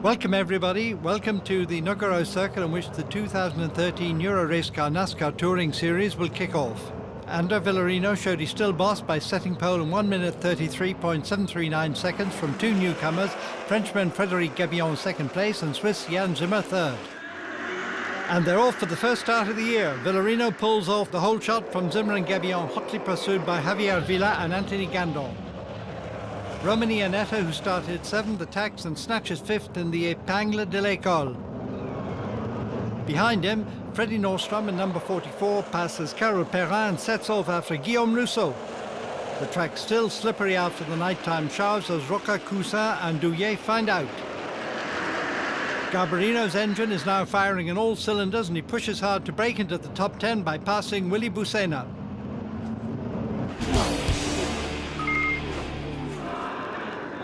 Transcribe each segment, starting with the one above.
Welcome everybody, welcome to the Nogaro circuit on which the 2013 Euro Race Car NASCAR Touring Series will kick off. Ander Villarino showed he's still boss by setting pole in 1 minute 33.739 seconds from two newcomers, Frenchman Frédéric Gabillon second place and Swiss Jan Zimmer third. And they're off for the first start of the year. Villarino pulls off the whole shot from Zimmer and Gabillon, hotly pursued by Javier Villa and Anthony Gandon. Romain Iannetta, who started 7th, attacks and snatches 5th in the Épingle de l'École. Behind him, Freddie Nordstrom in number 44 passes Carol Perrin and sets off after Guillaume Rousseau. The track's still slippery after the nighttime showers as Roca, Cousin and Douillet find out. Garbarino's engine is now firing on all cylinders and he pushes hard to break into the top 10 by passing Willy Bucena.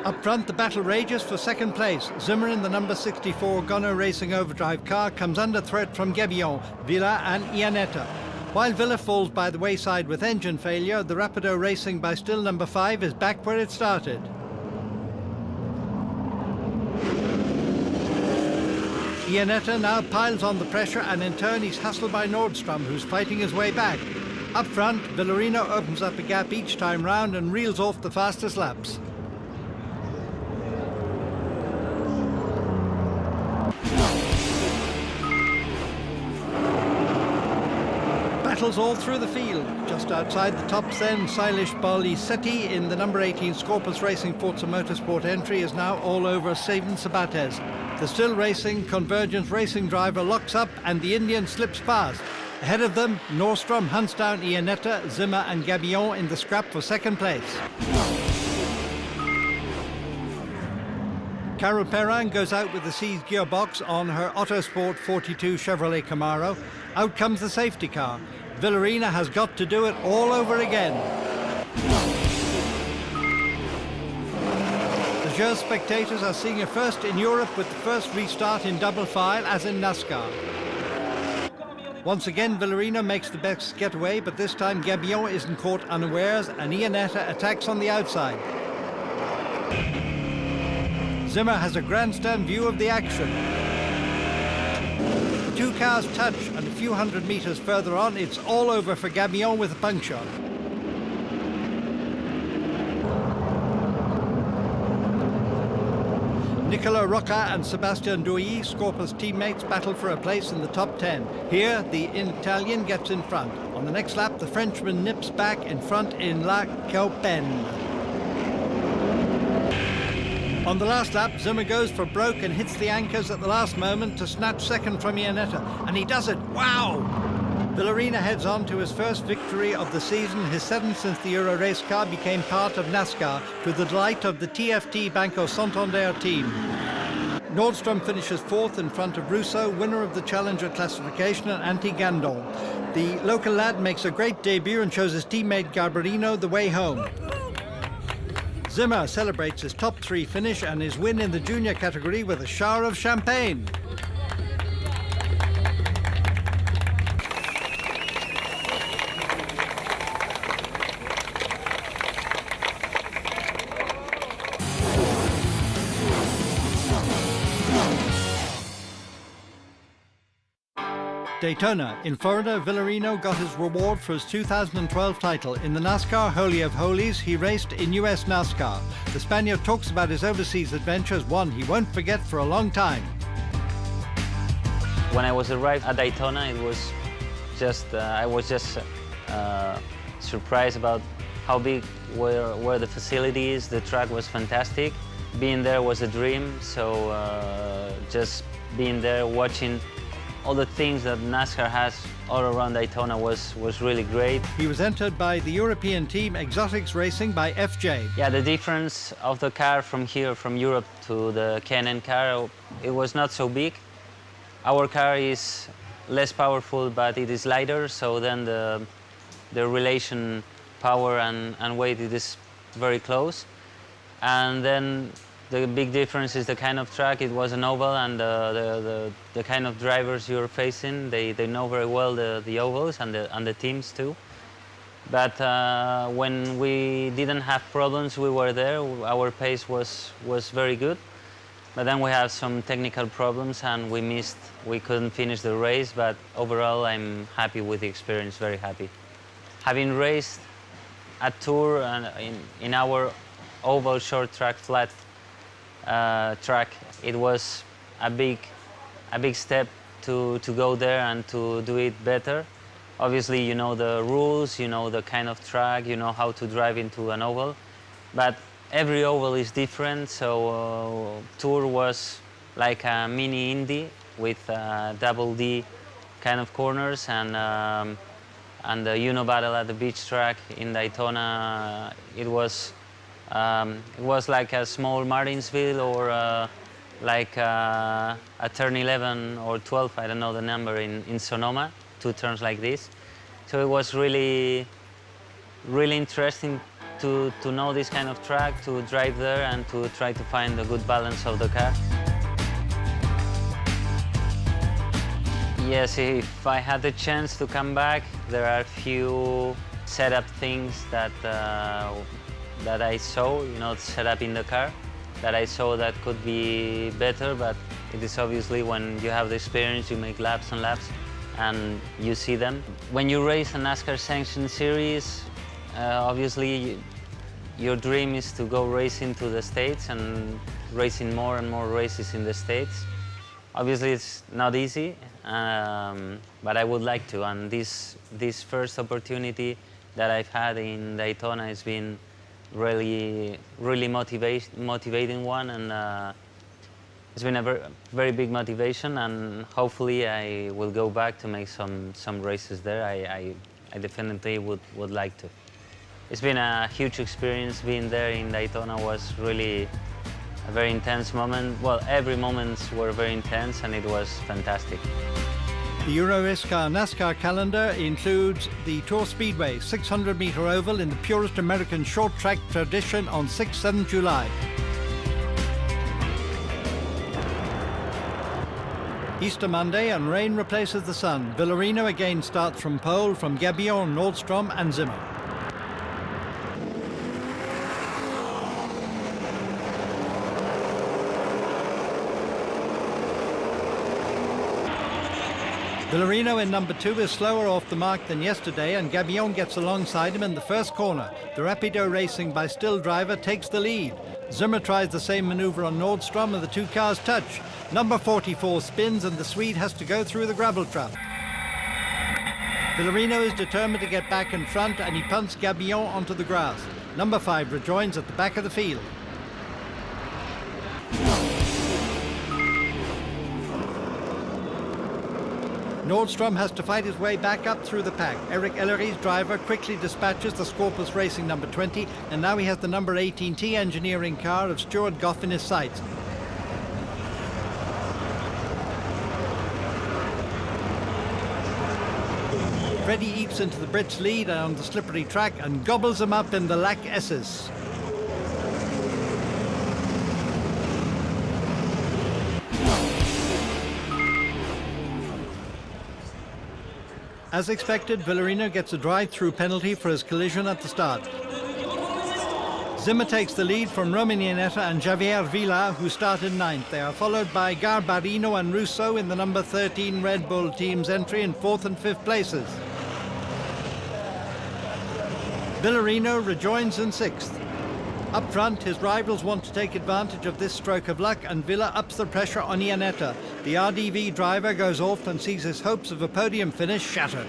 Up front, the battle rages for second place. Zimmer in the number 64 Gonno Racing Overdrive car comes under threat from Gabillon, Villa and Iannetta. While Villa falls by the wayside with engine failure, the Rapido Racing by still number 5 is back where it started. Iannetta now piles on the pressure and in turn he's hustled by Nordstrom, who's fighting his way back. Up front, Villarino opens up a gap each time round and reels off the fastest laps. Battles all through the field. Just outside the top 10, Salish Barlicetti in the number 18 Scorpus Racing Forza Motorsport entry is now all over Saban Sabates. The still racing Convergence Racing driver locks up and the Indian slips past. Ahead of them, Nordstrom hunts down Iannetta, Zimmer and Gabillon in the scrap for second place. Carol Perrin goes out with the seized gearbox on her Autosport 42 Chevrolet Camaro. Out comes the safety car. Villarino has got to do it all over again. The Gers spectators are seeing a first in Europe with the first restart in double file as in NASCAR. Once again, Villarino makes the best getaway, but this time Gabillon isn't caught unawares and Iannetta attacks on the outside. Zimmer has a grandstand view of the action. The two cars touch and a few hundred meters further on, it's all over for Gabillon with a puncture. Nicola Rocca and Sebastian Douillet, Scorpus teammates, battle for a place in the top 10. Here, the Italian gets in front. On the next lap, the Frenchman nips back in front in La Caupen. On the last lap, Zimmer goes for broke and hits the anchors at the last moment to snatch second from Iannetta. And he does it! Wow! Villarino heads on to his first victory of the season, his 7th since the Euro race car became part of NASCAR, to the delight of the TFT Banco Santander team. Nordstrom finishes 4th in front of Rousseau, winner of the Challenger classification, and Antti Gandon. The local lad makes a great debut and shows his teammate Garbarino the way home. Zimmer celebrates his top 3 finish and his win in the junior category with a shower of champagne. Daytona. In Florida, Villarino got his reward for his 2012 title. In the NASCAR Holy of Holies, he raced in US NASCAR. The Spaniard talks about his overseas adventures, one he won't forget for a long time. When I was arrived at Daytona, it was just, I was just surprised about how big were the facilities. The track was fantastic. Being there was a dream, so just being there, watching all the things that NASCAR has all around Daytona was really great. He was entered by the European team Exotics Racing by FJ. Yeah, the difference of the car from here, from Europe to the K&N car, it was not so big. Our car is less powerful, but it is lighter, so then the relation power and weight, it is very close. And then the big difference is the kind of track. It was an oval, and the kind of drivers you're facing, they know very well the ovals and the teams too. But when we didn't have problems, we were there. Our pace was very good. But then we have some technical problems and we couldn't finish the race, but overall I'm happy with the experience, very happy. Having raced a tour and in our oval short track flat track, it was a big step to go there and to do it better. Obviously, you know the rules, you know the kind of track, you know how to drive into an oval, but every oval is different, so Tour was like a mini Indy with double D kind of corners, and the battle at the beach track in Daytona, it was like a small Martinsville or like a turn 11 or 12, I don't know the number, in Sonoma, two turns like this. So it was really interesting to know this kind of track, to drive there and to try to find the good balance of the car. Yes, if I had the chance to come back, there are a few setup things that I saw, setup in the car, that I saw that could be better, but it is obviously when you have the experience, you make laps and laps and you see them. When you race a NASCAR sanctioned series, obviously your dream is to go racing to the States and racing more and more races in the States. Obviously it's not easy, but I would like to, and this first opportunity that I've had in Daytona has been really motivating one, and it's been a very big motivation, and hopefully I will go back to make some races there. I definitely would like to. It's been a huge experience. Being there in Daytona was really a very intense moment. Well, every moments were very intense, and it was fantastic. The Euro Race Car NASCAR calendar includes the Tour Speedway 600-meter oval in the purest American short track tradition on 6-7 July. Easter Monday, and rain replaces the sun. Villarino again starts from pole from Gabillon, Nordstrom and Zimmer. Villarino in number 2 is slower off the mark than yesterday, and Gabillon gets alongside him in the first corner. The Rapido Racing by Still driver takes the lead. Zimmer tries the same maneuver on Nordstrom, and the two cars touch. Number 44 spins, and the Swede has to go through the gravel trap. Villarino is determined to get back in front, and he punts Gabillon onto the grass. Number 5 rejoins at the back of the field. Nordstrom has to fight his way back up through the pack. Eric Ellery's driver quickly dispatches the Scorpus Racing number 20, and now he has the number 18T engineering car of Stuart Goff in his sights. Freddie eats into the Brits' lead on the slippery track and gobbles them up in the Lac S's. As expected, Villarino gets a drive-through penalty for his collision at the start. Zimmer takes the lead from Romanianetta and Javier Vila, who started 9th. They are followed by Garbarino and Russo in the number 13 Red Bull team's entry in 4th and 5th places. Villarino rejoins in 6th. Up front, his rivals want to take advantage of this stroke of luck, and Villa ups the pressure on Iannetta. The RDV driver goes off and sees his hopes of a podium finish shattered.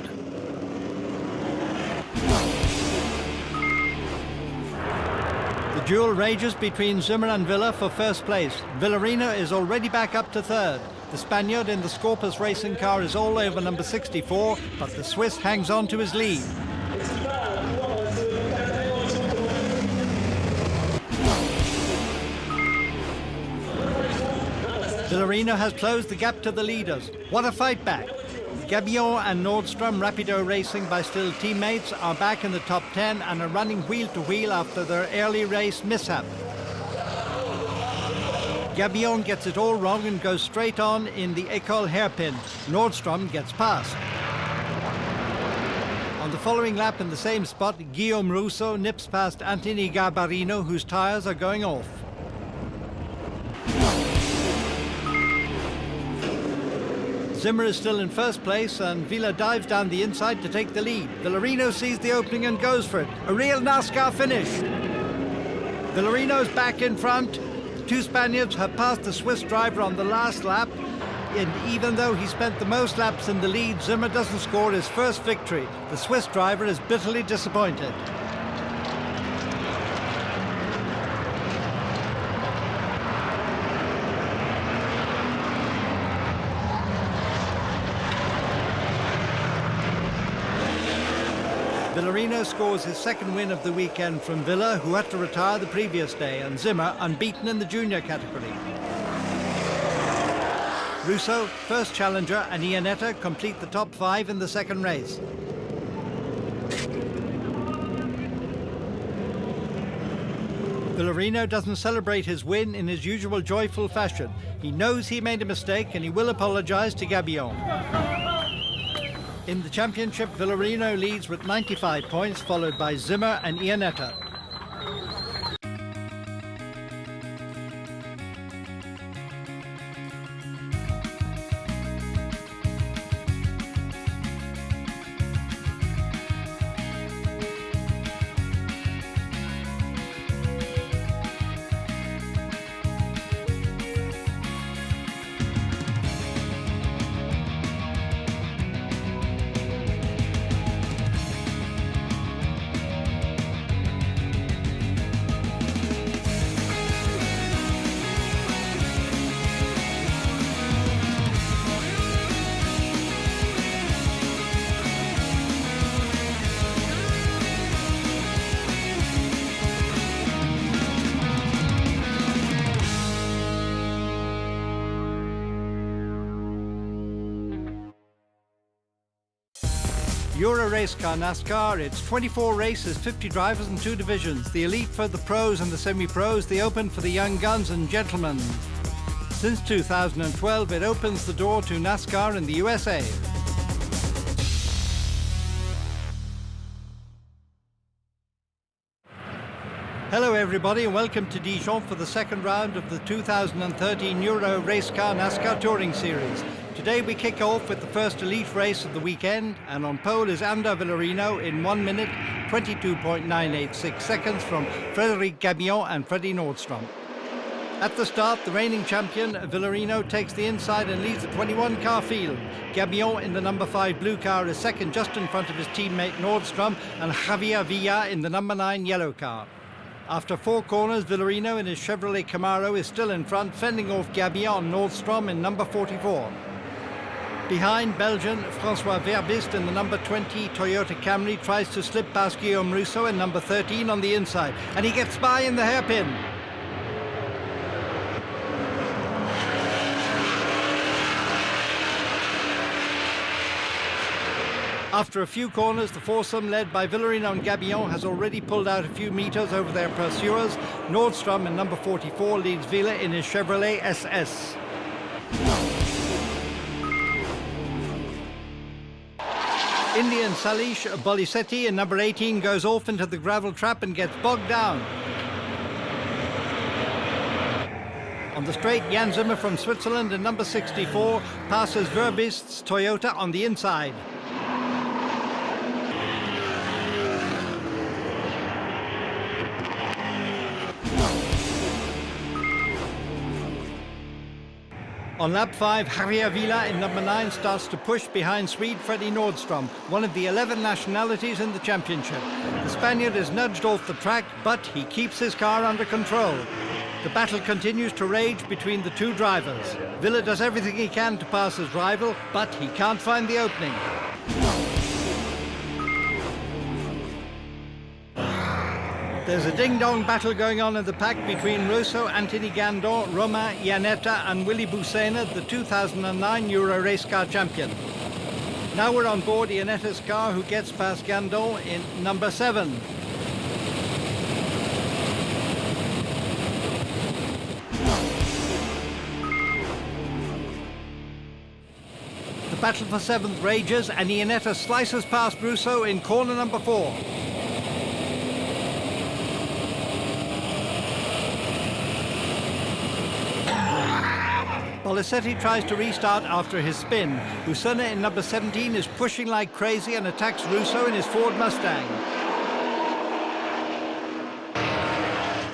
The duel rages between Zimmer and Villa for first place. Villarino is already back up to 3rd. The Spaniard in the Scorpus Racing car is all over number 64, but the Swiss hangs on to his lead. Villarino has closed the gap to the leaders. What a fight back. Gabillon and Nordstrom, Rapido Racing by Still teammates, are back in the top 10 and are running wheel to wheel after their early race mishap. Gabillon gets it all wrong and goes straight on in the École hairpin. Nordstrom gets past. On the following lap in the same spot, Guillaume Russo nips past Anthony Garbarino, whose tyres are going off. Zimmer is still in first place and Villa dives down the inside to take the lead. Villarino sees the opening and goes for it. A real NASCAR finish. Villarino's back in front. The two Spaniards have passed the Swiss driver on the last lap. And even though he spent the most laps in the lead, Zimmer doesn't score his first victory. The Swiss driver is bitterly disappointed. Villarino scores his second win of the weekend from Villa, who had to retire the previous day, and Zimmer unbeaten in the junior category. Russo, first challenger, and Iannetta complete the top 5 in the second race. Villarino doesn't celebrate his win in his usual joyful fashion. He knows he made a mistake and he will apologise to Gabillon. In the championship, Villarino leads with 95 points, followed by Zimmer and Iannetta. Euro Race Car NASCAR, it's 24 races, 50 drivers and 2 divisions. The elite for the pros and the semi-pros, the open for the young guns and gentlemen. Since 2012, it opens the door to NASCAR in the USA. Hello everybody and welcome to Dijon for the second round of the 2013 Euro Race Car NASCAR Touring Series. Today we kick off with the first elite race of the weekend, and on pole is Ander Villarino in 1 minute 22.986 seconds from Frédéric Gabillon and Freddie Nordstrom. At the start, the reigning champion Villarino takes the inside and leads the 21-car field. Gabillon in the number 5 blue car is second, just in front of his teammate Nordstrom, and Javier Villa in the number 9 yellow car. After 4 corners, Villarino in his Chevrolet Camaro is still in front, fending off Gabillon and Nordstrom in number 44. Behind, Belgian François Verbist in the number 20 Toyota Camry tries to slip past Guillaume Rousseau in number 13 on the inside, and he gets by in the hairpin. After a few corners, the foursome led by Villarino and Gabillon has already pulled out a few meters over their pursuers. Nordstrom in number 44 leads Villa in his Chevrolet SS. Indian Salish Bolisetti in number 18 goes off into the gravel trap and gets bogged down. On the straight, Jan Zimmer from Switzerland in number 64 passes Verbist's Toyota on the inside. On lap 5, Javier Villa in number 9 starts to push behind Swede Freddie Nordstrom, one of the 11 nationalities in the championship. The Spaniard is nudged off the track, but he keeps his car under control. The battle continues to rage between the two drivers. Villa does everything he can to pass his rival, but he can't find the opening. There's a ding-dong battle going on in the pack between Rousseau, Anthony Gandon, Romain Iannetta and Willy Bussena, the 2009 Euro Race Car champion. Now we're on board Iannetta's car, who gets past Gandon in number 7. The battle for 7th rages and Iannetta slices past Rousseau in corner number 4. Bolisetti tries to restart after his spin. Busena in number 17 is pushing like crazy and attacks Russo in his Ford Mustang.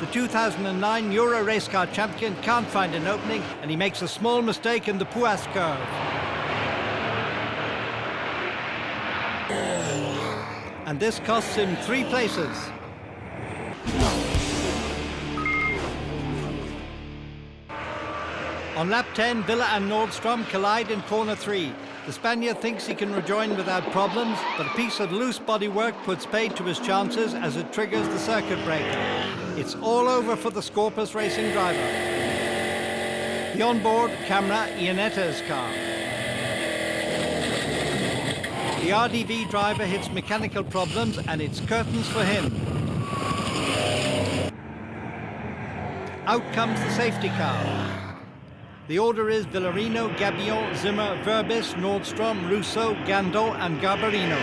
The 2009 Euro race car champion can't find an opening and he makes a small mistake in the Puis curve. And this costs him 3 places. On lap 10, Villa and Nordstrom collide in corner 3. The Spaniard thinks he can rejoin without problems, but a piece of loose bodywork puts paid to his chances as it triggers the circuit breaker. It's all over for the Scorpus Racing driver. The onboard camera, Iannetta's car. The RDV driver hits mechanical problems and it's curtains for him. Out comes the safety car. The order is Villarino, Gabillon, Zimmer, Verbis, Nordstrom, Russo, Gando and Garbarino.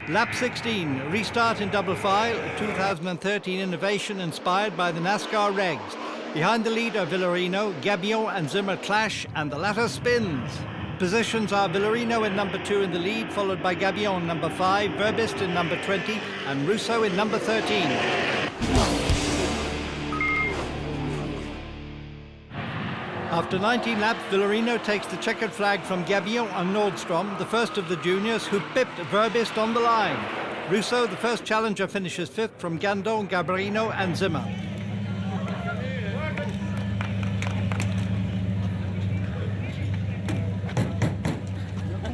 Lap 16, restart in double file, a 2013 innovation inspired by the NASCAR regs. Behind the lead are Villarino, Gabillon and Zimmer clash and the latter spins. Positions are Villarino in number 2 in the lead, followed by Gabillon in number 5, Verbist in number 20 and Russo in number 13. After 19 laps, Villarino takes the checkered flag from Gabillon and Nordstrom, the first of the juniors who pipped Verbist on the line. Russo, the first challenger, finishes 5th from Gandon, Garbarino and Zimmer.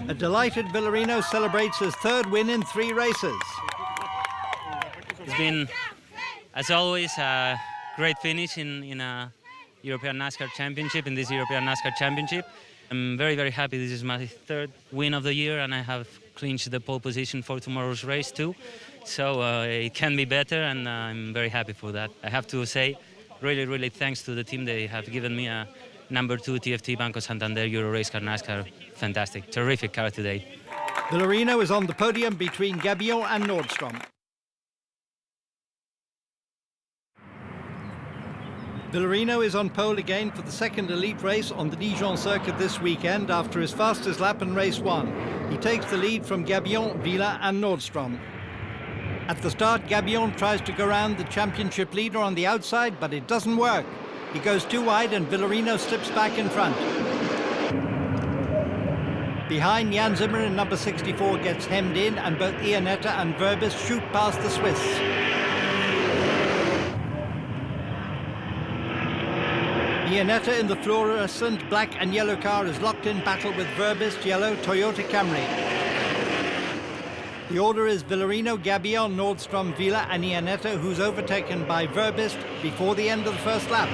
A delighted Villarino celebrates his 3rd win in 3 races. It's been, as always, a great finish in a European NASCAR Championship, in this European NASCAR Championship. I'm very, very happy. This is my 3rd win of the year and I have clinched the pole position for tomorrow's race too. So it can be better and I'm very happy for that. I have to say, really, really thanks to the team. They have given me a number 2 TFT Banco Santander Euro Race Car NASCAR. Fantastic, terrific car today. Villarino is on the podium between Gabillon and Nordstrom. Villarino is on pole again for the 2nd elite race on the Dijon circuit this weekend after his fastest lap in race 1. He takes the lead from Gabillon, Villa and Nordstrom. At the start, Gabillon tries to go round the championship leader on the outside, but it doesn't work. He goes too wide and Villarino slips back in front. Behind, Jan Zimmer in number 64 gets hemmed in and both Iannetta and Verbis shoot past the Swiss. Iannetta in the fluorescent black and yellow car is locked in battle with Verbis yellow Toyota Camry. The order is Villarino, Gabillon, Nordstrom, Villa and Iannetta, who's overtaken by Verbist before the end of the first lap.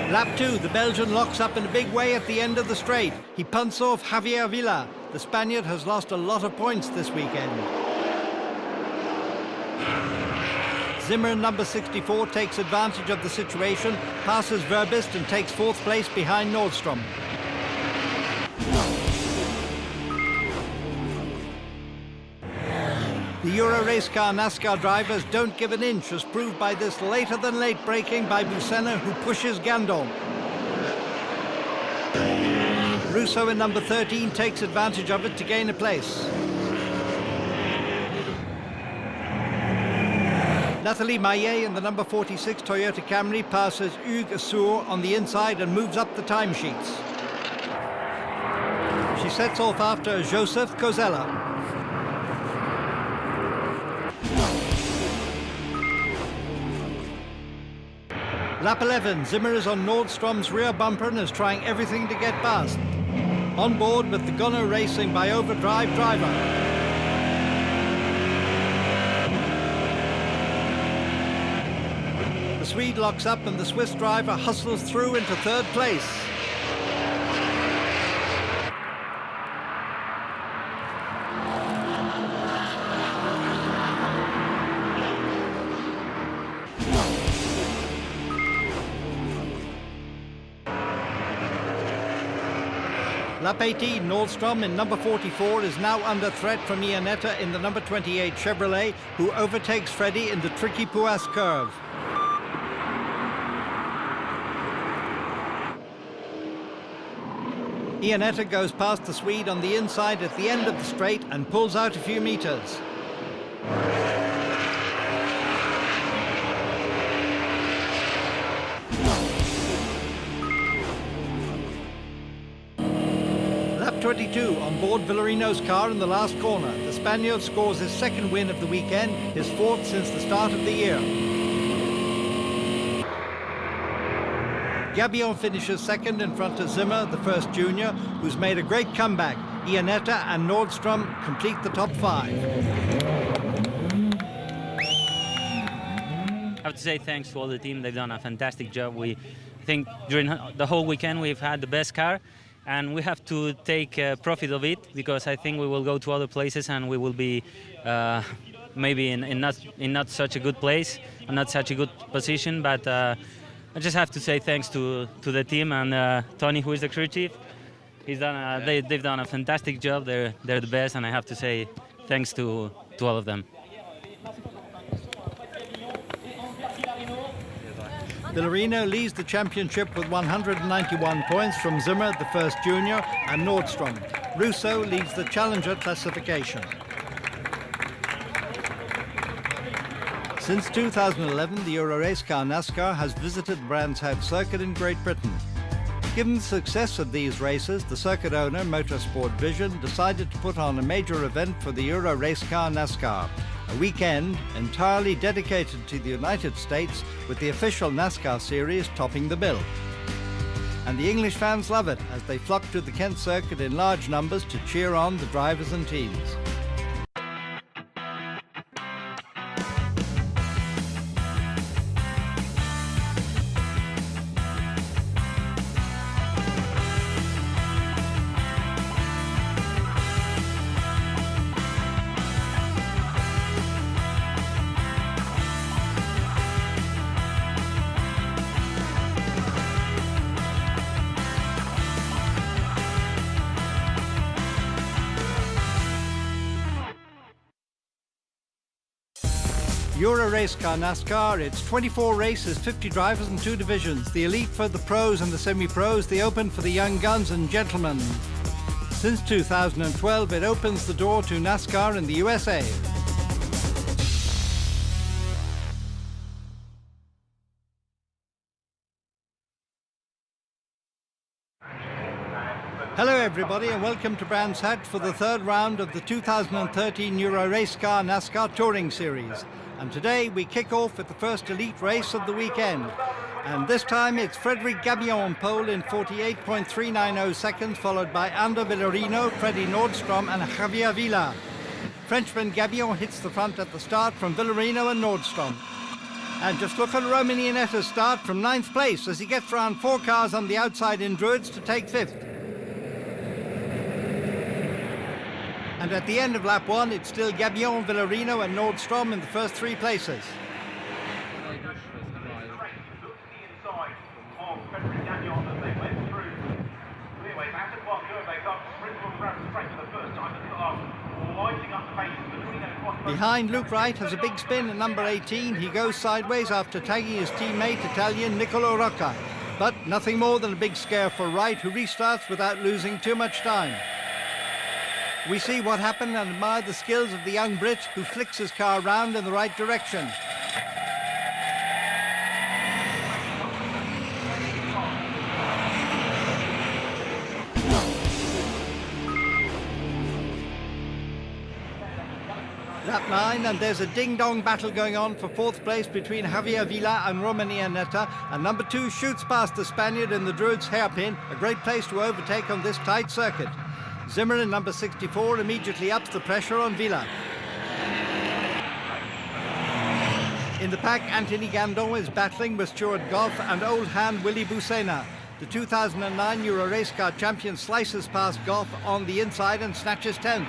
Lap 2, the Belgian locks up in a big way at the end of the straight. He punts off Javier Villa. The Spaniard has lost a lot of points this weekend. Zimmer, number 64, takes advantage of the situation, passes Verbist and takes 4th place behind Nordstrom. The Euro race car NASCAR drivers don't give an inch, as proved by this later-than-late braking by Busena, who pushes Gandon. Russo in number 13 takes advantage of it to gain a place. Nathalie Maillet in the number 46 Toyota Camry passes Hugues Assour on the inside and moves up the timesheets. She sets off after Joseph Cozella. Lap 11, Zimmer is on Nordstrom's rear bumper and is trying everything to get past. On board with the Gunner Racing by Overdrive driver. The Swede locks up and the Swiss driver hustles through into 3rd place. Lap 18, Nordstrom in number 44 is now under threat from Iannetta in the number 28 Chevrolet, who overtakes Freddie in the tricky Puis curve. Iannetta goes past the Swede on the inside at the end of the straight and pulls out a few meters. Lap 22 on board Villarino's car in the last corner. The Spaniard scores his second win of the weekend, his fourth since the start of the year. Gabillon finishes second in front of Zimmer, the first junior, who's made a great comeback. Iannetta and Nordstrom complete the top five. I have to say thanks to all the team. They've done a fantastic job. We think during the whole weekend we've had the best car, and we have to take profit of it, because I think we will go to other places and we will be maybe in not such a good place, and not such a good position. But I just have to say thanks to the team and Tony, who is the crew chief. He's done they've done a fantastic job. They're the best, and I have to say thanks to all of them. Villarino leads the championship with 191 points from Zimmer, the first junior, and Nordstrom. Russo leads the challenger classification. Since 2011, the Euro Race Car NASCAR has visited Brands Hatch Circuit in Great Britain. Given the success of these races, the circuit owner, Motorsport Vision, decided to put on a major event for the Euro Race Car NASCAR, a weekend entirely dedicated to the United States, with the official NASCAR series topping the bill. And the English fans love it, as they flock to the Kent circuit in large numbers to cheer on the drivers and teams. Euro Race Car NASCAR, it's 24 races, 50 drivers and 2 divisions. The elite for the pros and the semi-pros, the open for the young guns and gentlemen. Since 2012, it opens the door to NASCAR in the USA. Hello everybody, and welcome to Brands Hatch for the third round of the 2013 Euro Race Car NASCAR Touring Series. And today we kick off with the first elite race of the weekend. And this time it's Frédéric Gabillon on pole in 48.390 seconds, followed by Ander Villarino, Freddie Nordstrom and Javier Villa. Frenchman Gabillon hits the front at the start from Villarino and Nordstrom. And just look at Roman Ienetta's start from 9th place as he gets around 4 cars on the outside in Druids to take 5th. And at the end of lap 1, it's still Gabillon, Villarino and Nordstrom in the first 3 places. Behind, Luke Wright has a big spin at number 18. He goes sideways after tagging his teammate, Italian Nicolo Rocca. But nothing more than a big scare for Wright, who restarts without losing too much time. We see what happened and admire the skills of the young Brit, who flicks his car round in the right direction. Lap 9, and there's a ding-dong battle going on for 4th place between Javier Villa and Roman Iannetta, and number 2 shoots past the Spaniard in the Druids hairpin, a great place to overtake on this tight circuit. Zimmer in number 64 immediately ups the pressure on Villa. In the pack, Anthony Gandon is battling with Stuart Goff and old hand Willy Bucena. The 2009 Euro Race Car champion slices past Goff on the inside and snatches 10th.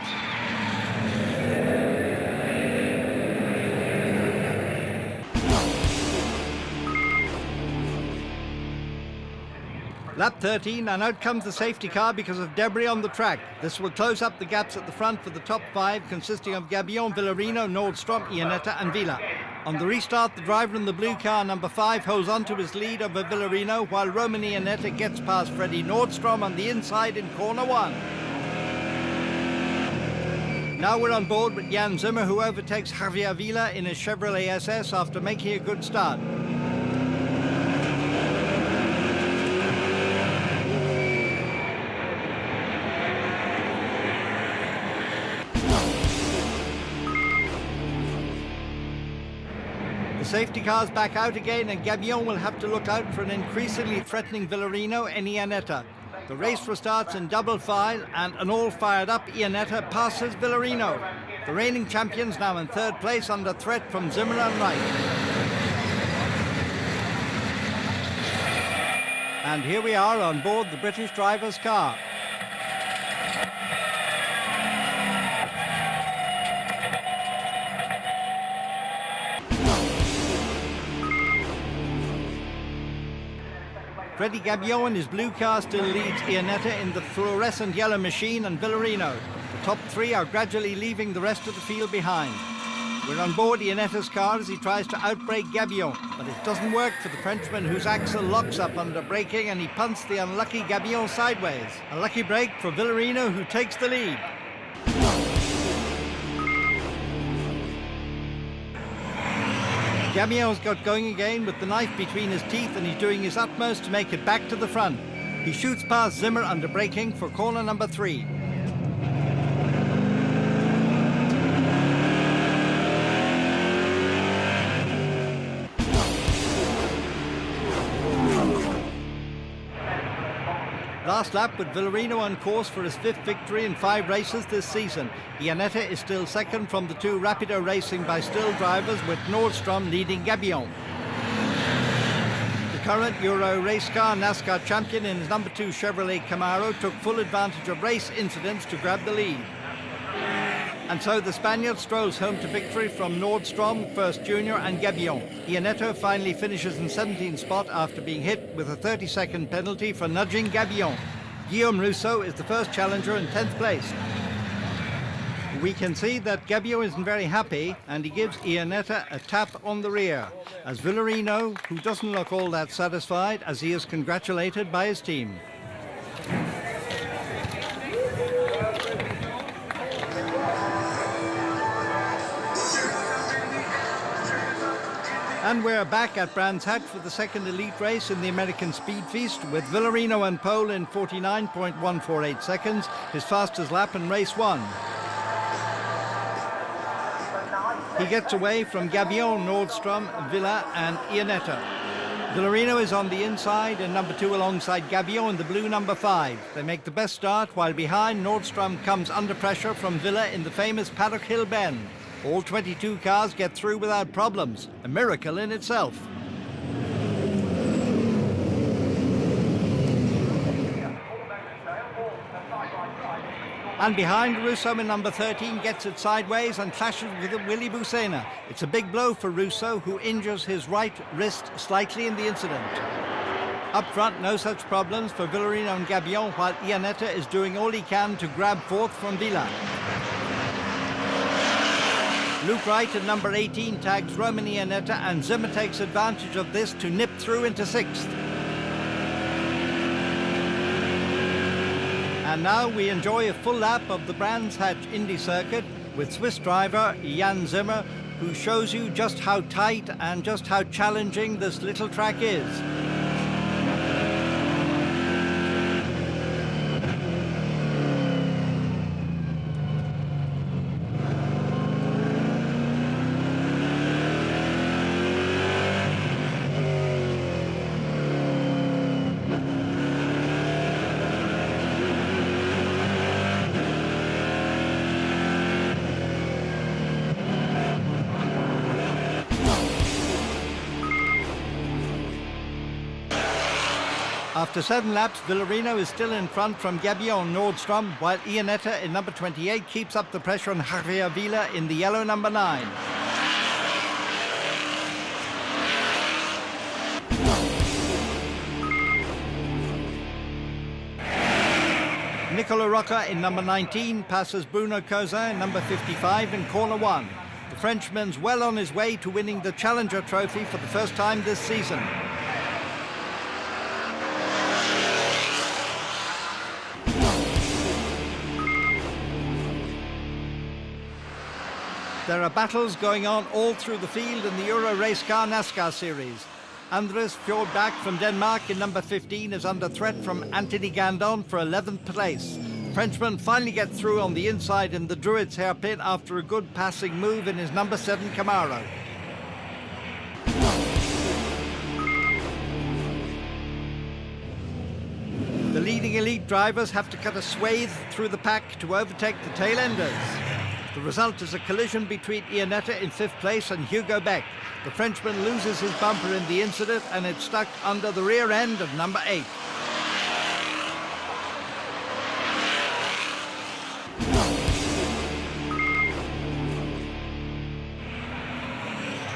Lap 13, and out comes the safety car because of debris on the track. This will close up the gaps at the front for the top 5, consisting of Gabillon, Villarino, Nordstrom, Iannetta and Villa. On the restart, the driver in the blue car, number 5, holds on to his lead over Villarino, while Roman Iannetta gets past Freddie Nordstrom on the inside in corner 1. Now we're on board with Jan Zimmer, who overtakes Javier Villa in his Chevrolet SS after making a good start. The safety car's back out again, and Gabillon will have to look out for an increasingly threatening Villarino and Iannetta. The race restarts in double file, and an all-fired-up Iannetta passes Villarino. The reigning champions now in 3rd place under threat from Zimmer and Wright. And here we are on board the British driver's car. Freddie Gabillon in his blue car still leads Iannetta in the fluorescent yellow machine and Villarino. The top 3 are gradually leaving the rest of the field behind. We're on board Iannetta's car as he tries to outbrake Gabillon, but it doesn't work for the Frenchman, whose axle locks up under braking, and he punts the unlucky Gabillon sideways. A lucky break for Villarino, who takes the lead. Gabillon's got going again with the knife between his teeth, and he's doing his utmost to make it back to the front. He shoots past Zimmer under braking for corner number 3. Last lap with Villarino on course for his 5th victory in 5 races this season. Iannetta is still second from the 2 Rapido Racing by still drivers, with Nordstrom leading Gabillon. The current Euro race car NASCAR champion in his number 2 Chevrolet Camaro took full advantage of race incidents to grab the lead. And so the Spaniard strolls home to victory from Nordstrom, First Junior and Gabillon. Iannetta finally finishes in 17th spot after being hit with a 30-second penalty for nudging Gabillon. Guillaume Rousseau is the first challenger in 10th place. We can see that Gabillon isn't very happy, and he gives Iannetta a tap on the rear, as Villarino, who doesn't look all that satisfied, as he is congratulated by his team. And we're back at Brands Hatch for the 2nd elite race in the American Speed Feast, with Villarino on pole in 49.148 seconds, his fastest lap in race 1. He gets away from Gabillon, Nordstrom, Villa and Iannetta. Villarino is on the inside in number 2 alongside Gabillon in the blue number 5. They make the best start, while behind Nordstrom comes under pressure from Villa in the famous Paddock Hill Bend. All 22 cars get through without problems, a miracle in itself. And behind, Rousseau in number 13 gets it sideways and clashes with Willy Bucena. It's a big blow for Rousseau, who injures his right wrist slightly in the incident. Up front, no such problems for Villarino and Gabillon, while Iannetta is doing all he can to grab 4th from Villa. Luke Wright at number 18 tags Roman Iannetta, and Zimmer takes advantage of this to nip through into 6th. And now we enjoy a full lap of the Brands Hatch Indy circuit with Swiss driver Jan Zimmer, who shows you just how tight and just how challenging this little track is. After 7 laps, Villarino is still in front from Gabillon, Nordstrom, while Iannetta in number 28 keeps up the pressure on Javier Villa in the yellow number 9. Nicola Rocca in number 19 passes Bruno Cousin in number 55 in corner 1. The Frenchman's well on his way to winning the Challenger Trophy for the first time this season. There are battles going on all through the field in the Euro Race Car NASCAR Series. Andres Fjordbak from Denmark in number 15 is under threat from Anthony Gandon for 11th place. Frenchman finally gets through on the inside in the Druids hairpin after a good passing move in his number 7 Camaro. The leading elite drivers have to cut a swathe through the pack to overtake the tail-enders. The result is a collision between Iannetta in 5th place and Hugo Beck. The Frenchman loses his bumper in the incident and it's stuck under the rear end of number 8.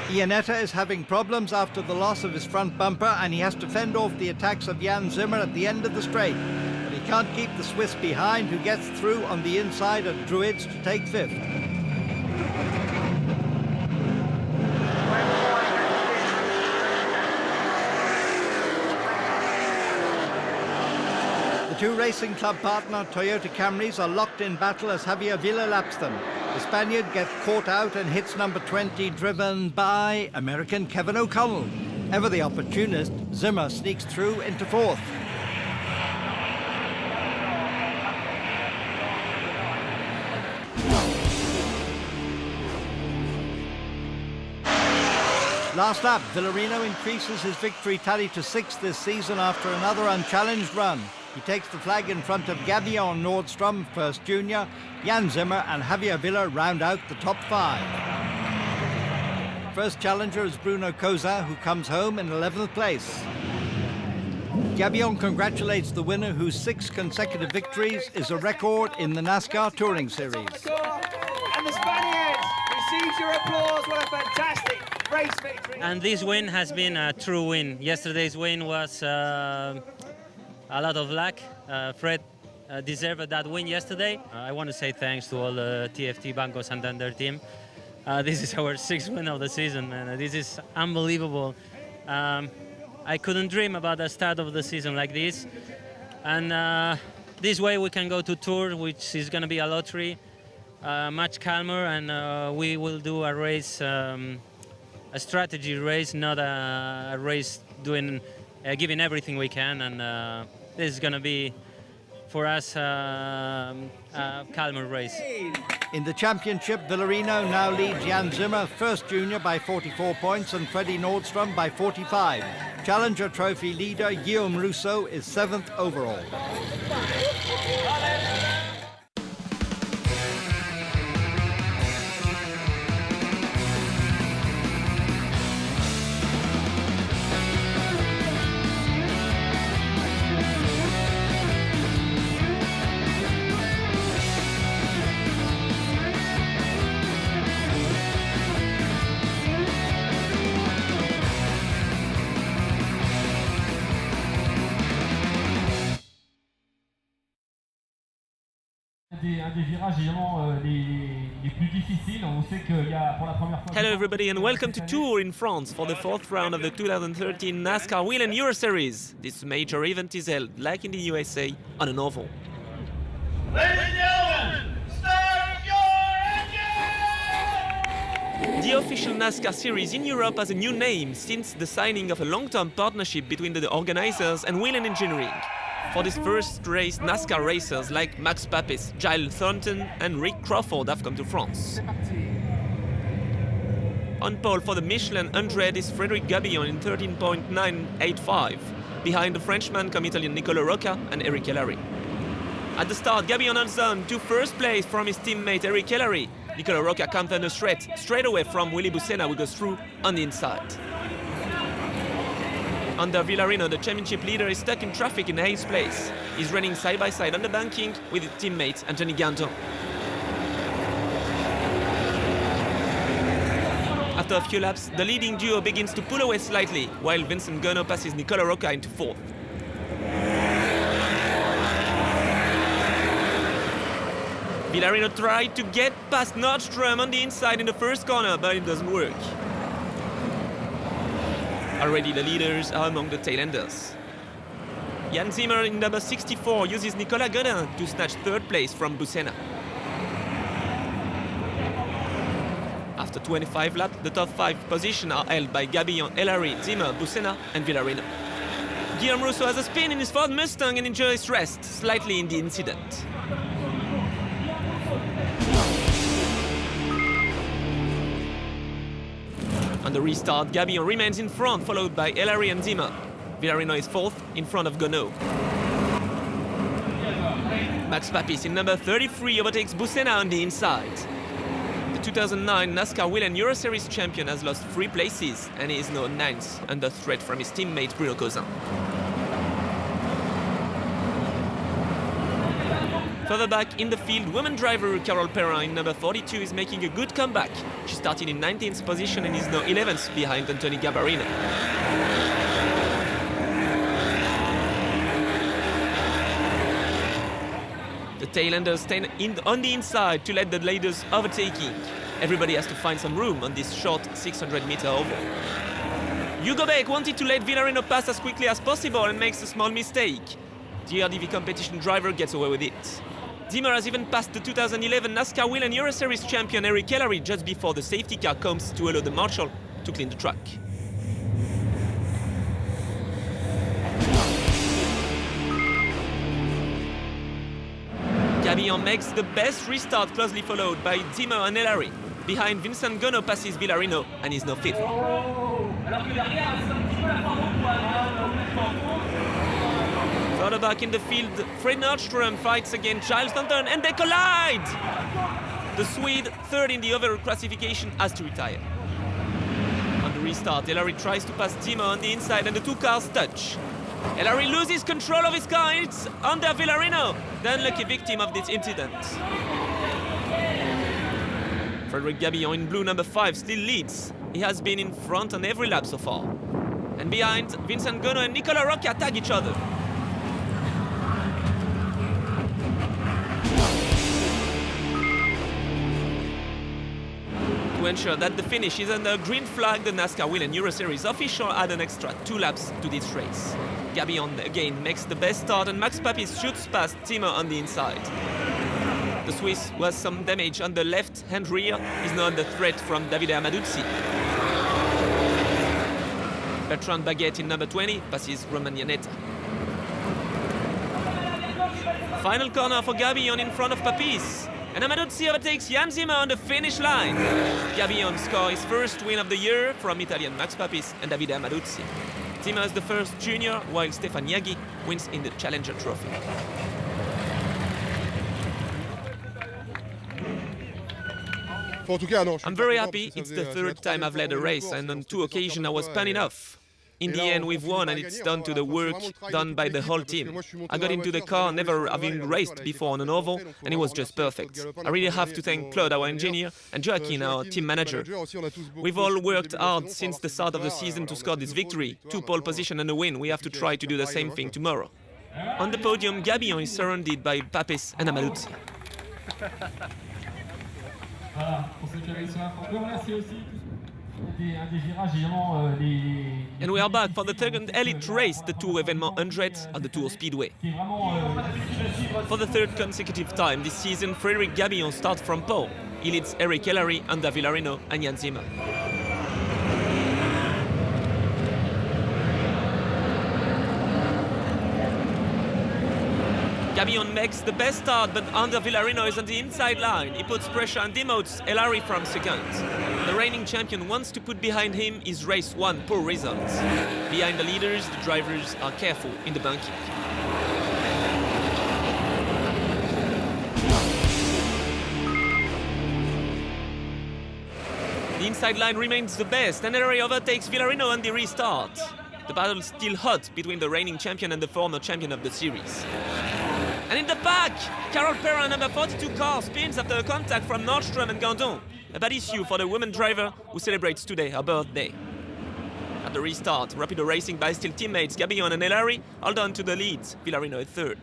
Iannetta is having problems after the loss of his front bumper and he has to fend off the attacks of Jan Zimmer at the end of the straight. But he can't keep the Swiss behind, who gets through on the inside of Druids to take 5th. The two racing club partner Toyota Camrys are locked in battle as Javier Villa laps them. The Spaniard gets caught out and hits number 20, driven by American Kevin O'Connell. Ever the opportunist, Zimmer sneaks through into 4th. Last lap, Villarino increases his victory tally to 6th this season after another unchallenged run. He takes the flag in front of Gabillon Nordstrom, first junior. Jan Zimmer and Javier Villa round out the top 5. First challenger is Bruno Cousin, who comes home in 11th place. Gabillon congratulates the winner, whose 6 consecutive victories is a record in the NASCAR Touring Series. And the Spaniards receives your applause. What a fantastic race victory. And this win has been a true win. Yesterday's win was a lot of luck. Fred deserved that win yesterday. I want to say thanks to all the TFT Banco Santander team. This is our 6th win of the season, and this is unbelievable. I couldn't dream about the start of the season like this. And this way we can go to Tour, which is going to be a lottery, much calmer, and we will do a race, a strategy race, not a race doing giving everything we can, and this is going to be, for us, a calmer race. In the championship, Villarino now leads Jan Zimmer, first junior, by 44 points and Freddie Nordstrom by 45. Challenger Trophy leader Guillaume Rousseau is 7th overall. Hello everybody and welcome to Tours in France for the 4th round of the 2013 NASCAR Wheel and Euro Series. This major event is held, like in the USA, on an oval. Ladies and gentlemen, start your engine! The official NASCAR series in Europe has a new name since the signing of a long-term partnership between the organizers and Wheel and Engineering. For this first race, NASCAR racers like Max Papis, Giles Thornton and Rick Crawford have come to France. On pole for the Michelin 100 is Frédéric Gabillon in 13.985. Behind the Frenchman come Italian Nicola Rocca and Eric Hillary. At the start, Gabillon has on to first place from his teammate Eric Hillary. Nicola Rocca comes under threat straight away from Willy Bucena, who goes through on the inside. Under Villarino, the championship leader is stuck in traffic in 8th place. He's running side by side on the banking with his teammate Anthony Gandon. After a few laps, the leading duo begins to pull away slightly, while Vincent Gono passes Nicola Rocca into 4th. Villarino tried to get past Nordstrom on the inside in the first corner, but it doesn't work. Already the leaders are among the tail-enders. Jan Zimmer in number 64 uses Nicolas Godin to snatch third place from Busena. After 25 laps, the top 5 positions are held by Gabillon, Ellery, Zimmer, Busena and Villarino. Guillaume Rousseau has a spin in his Ford Mustang and enjoys rest slightly in the incident. On the restart, Gabillon remains in front, followed by Ellery and Zimmer. Villarino is fourth, in front of Gonneau. Max Papis in number 33 overtakes Busena on the inside. The 2009 NASCAR Europea Euro Series champion has lost 3 places and he is now 9th, under threat from his teammate Bruno Cousin. Further back in the field, woman driver Carole Perrin in number 42 is making a good comeback. She started in 19th position and is now 11th behind Anthony Gabarino. The tail-enders stand on the inside to let the leaders overtaking. Everybody has to find some room on this short 600-meter oval. Hugo Beck wanted to let Villarino pass as quickly as possible and makes a small mistake. The RDV competition driver gets away with it. Zimmer has even passed the 2011 NASCAR Europea Euro Series champion Eric Ellery just before the safety car comes to allow the marshal to clean the track. Gabillon makes the best restart, closely followed by Zimmer and Ellery. Behind, Vincent Gonneau passes Villarino and is now fifth. Further back in the field, Fred Nordstrom fights against Giles Thornton and they collide! The Swede, third in the overall classification, has to retire. On the restart, Ellery tries to pass Zimmer on the inside and the 2 cars touch. Ellery loses control of his car and it's under Villarino, the unlucky victim of this incident. Frédéric Gabillon in blue number 5 still leads. He has been in front on every lap so far. And behind, Vincent Gonneau and Nicolas Rocca tag each other. To ensure that the finish is under a green flag, the NASCAR Europea Euro Series official add an extra 2 laps to this race. Gabillon again makes the best start and Max Papis shoots past Zimmer on the inside. The Swiss, who has some damage on the left-hand rear, is now under threat from Davide Amaduzzi. Bertrand Baguette in number 20 passes Roman Iannetta. Final corner for Gabillon in front of Papis. And Amaduzzi overtakes Jan Zimmer on the finish line. Gabillon scores his first win of the year from Italian Max Papis and Davide Amaduzzi. Zimmer is the first junior, while Stefan Yagi wins in the Challenger Trophy. I'm very happy. It's the third time I've led a race, and on 2 occasions I was punning off. In the end, we've won, and it's down to the work done by the whole team. I got into the car never having raced before on an oval, and it was just perfect. I really have to thank Claude, our engineer, and Joaquin, our team manager. We've all worked hard since the start of the season to score this victory. 2 pole positions and a win. We have to try to do the same thing tomorrow. On the podium, Gabillon is surrounded by Papis and Amaduzzi. And we are back for the second elite race, the Tour Événement 100 on the Tour Speedway. For the third consecutive time this season, Frédéric Gabillon starts from pole. He leads Eric Ellery, under Villarino and Jan Zimmer. Gabillon makes the best start, but under Villarino is on the inside line. He puts pressure and demotes Ellery from second. The reigning champion wants to put behind him his race 1 poor results. Behind the leaders, the drivers are careful in the banking. The inside line remains the best, and Ellery overtakes Villarino on the restart. The battle is still hot between the reigning champion and the former champion of the series. And in the back, Carole Perrin, number 42 car, spins after a contact from Nordstrom and Gandon. A bad issue for the woman driver who celebrates today her birthday. At the restart, Rapido Racing by still teammates Gabillon and Ellery hold on to the leads. Villarino is third.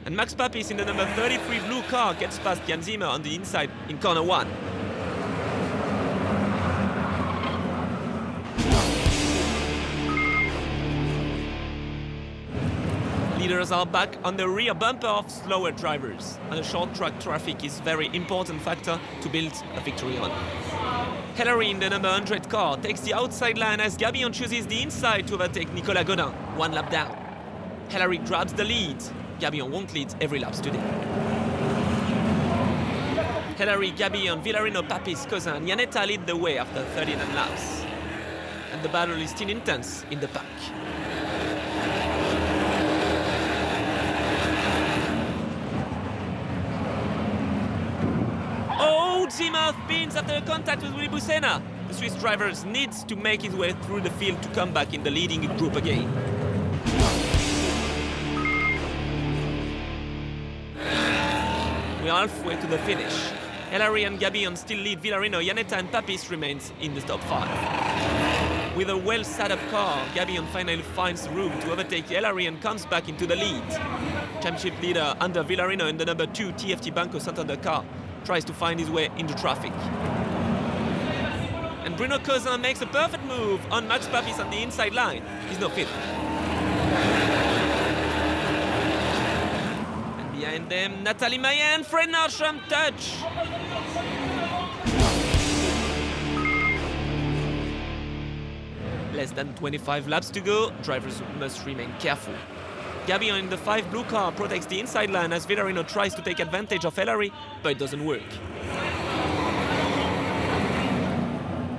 And Max Papis in the number 33 blue car gets past Jan Zimmer on the inside in corner 1. Leaders are back on the rear bumper of slower drivers, and the short track traffic is a very important factor to build a victory on. Hillary in the number 100 car takes the outside line as Gabillon chooses the inside to overtake Nicolas Godin, 1 lap down. Hillary grabs the lead. Gabillon won't lead every lap today. Hillary, Gabillon, Villarino, Papis, Cousin and Iannetta lead the way after 39 laps. And the battle is still intense in the pack. Zimmer spins after contact with Willy Bucena. The Swiss driver needs to make his way through the field to come back in the leading group again. We are halfway to the finish. Hillary and Gabillon still lead Villarino, Iannetta and Papis remains in the top 5. With a well set up car, Gabillon finally finds room to overtake Hillary and comes back into the lead. Championship leader under Villarino in the number 2 TFT Banco Santander car tries to find his way into traffic. And Bruno Cousin makes a perfect move on Max Papis on the inside line. He's no fifth. And behind them, Nathalie Mayen and Fred Nordstrom touch. Less than 25 laps to go, drivers must remain careful. Gabillon in the 5 blue car protects the inside line as Villarino tries to take advantage of Hillary, but it doesn't work.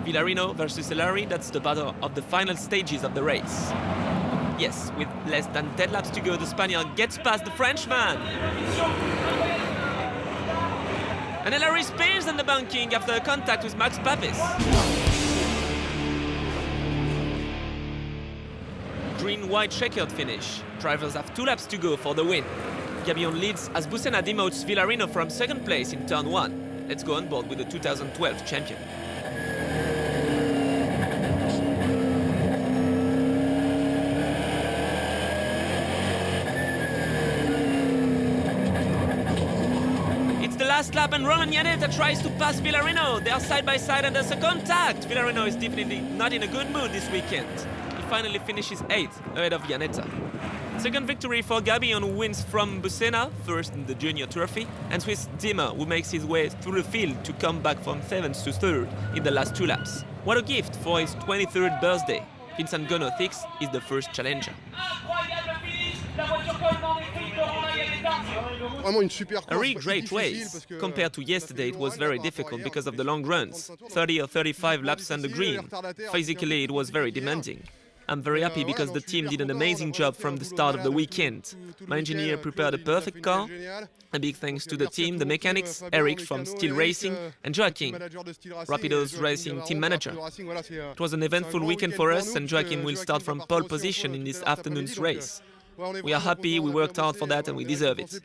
Villarino versus Hillary, that's the battle of the final stages of the race. Yes, with less than 10 laps to go, the Spaniard gets past the Frenchman. And Hillary spins on the bunking after contact with Max Papis. Green-white checkered finish. Drivers have 2 laps to go for the win. Gabillon leads as Bucena demotes Villarino from 2nd place in turn 1. Let's go on board with the 2012 champion. It's the last lap and Roman Iannetta tries to pass Villarino. They are side by side and there's a contact. Villarino is definitely not in a good mood this weekend. Finally finishes 8th ahead of Iannetta. Second victory for Gabillon, who wins from Bucena, first in the junior trophy, and Swiss Zimmer, who makes his way through the field to come back from 7th to 3rd in the last 2 laps. What a gift for his 23rd birthday. Vincent Gunno thinks he's the first challenger. A really great race. Compared to yesterday, it was very difficult because of the long runs, 30 or 35 laps under green. Physically, it was very demanding. I'm very happy because the team did an amazing job from the start of the weekend. My engineer prepared a perfect car. A big thanks to the team, the mechanics, Eric from Steel Racing, and Joachim, Rapido's racing team manager. It was an eventful weekend for us, and Joachim will start from pole position in this afternoon's race. We are happy, we worked hard for that, and we deserve it.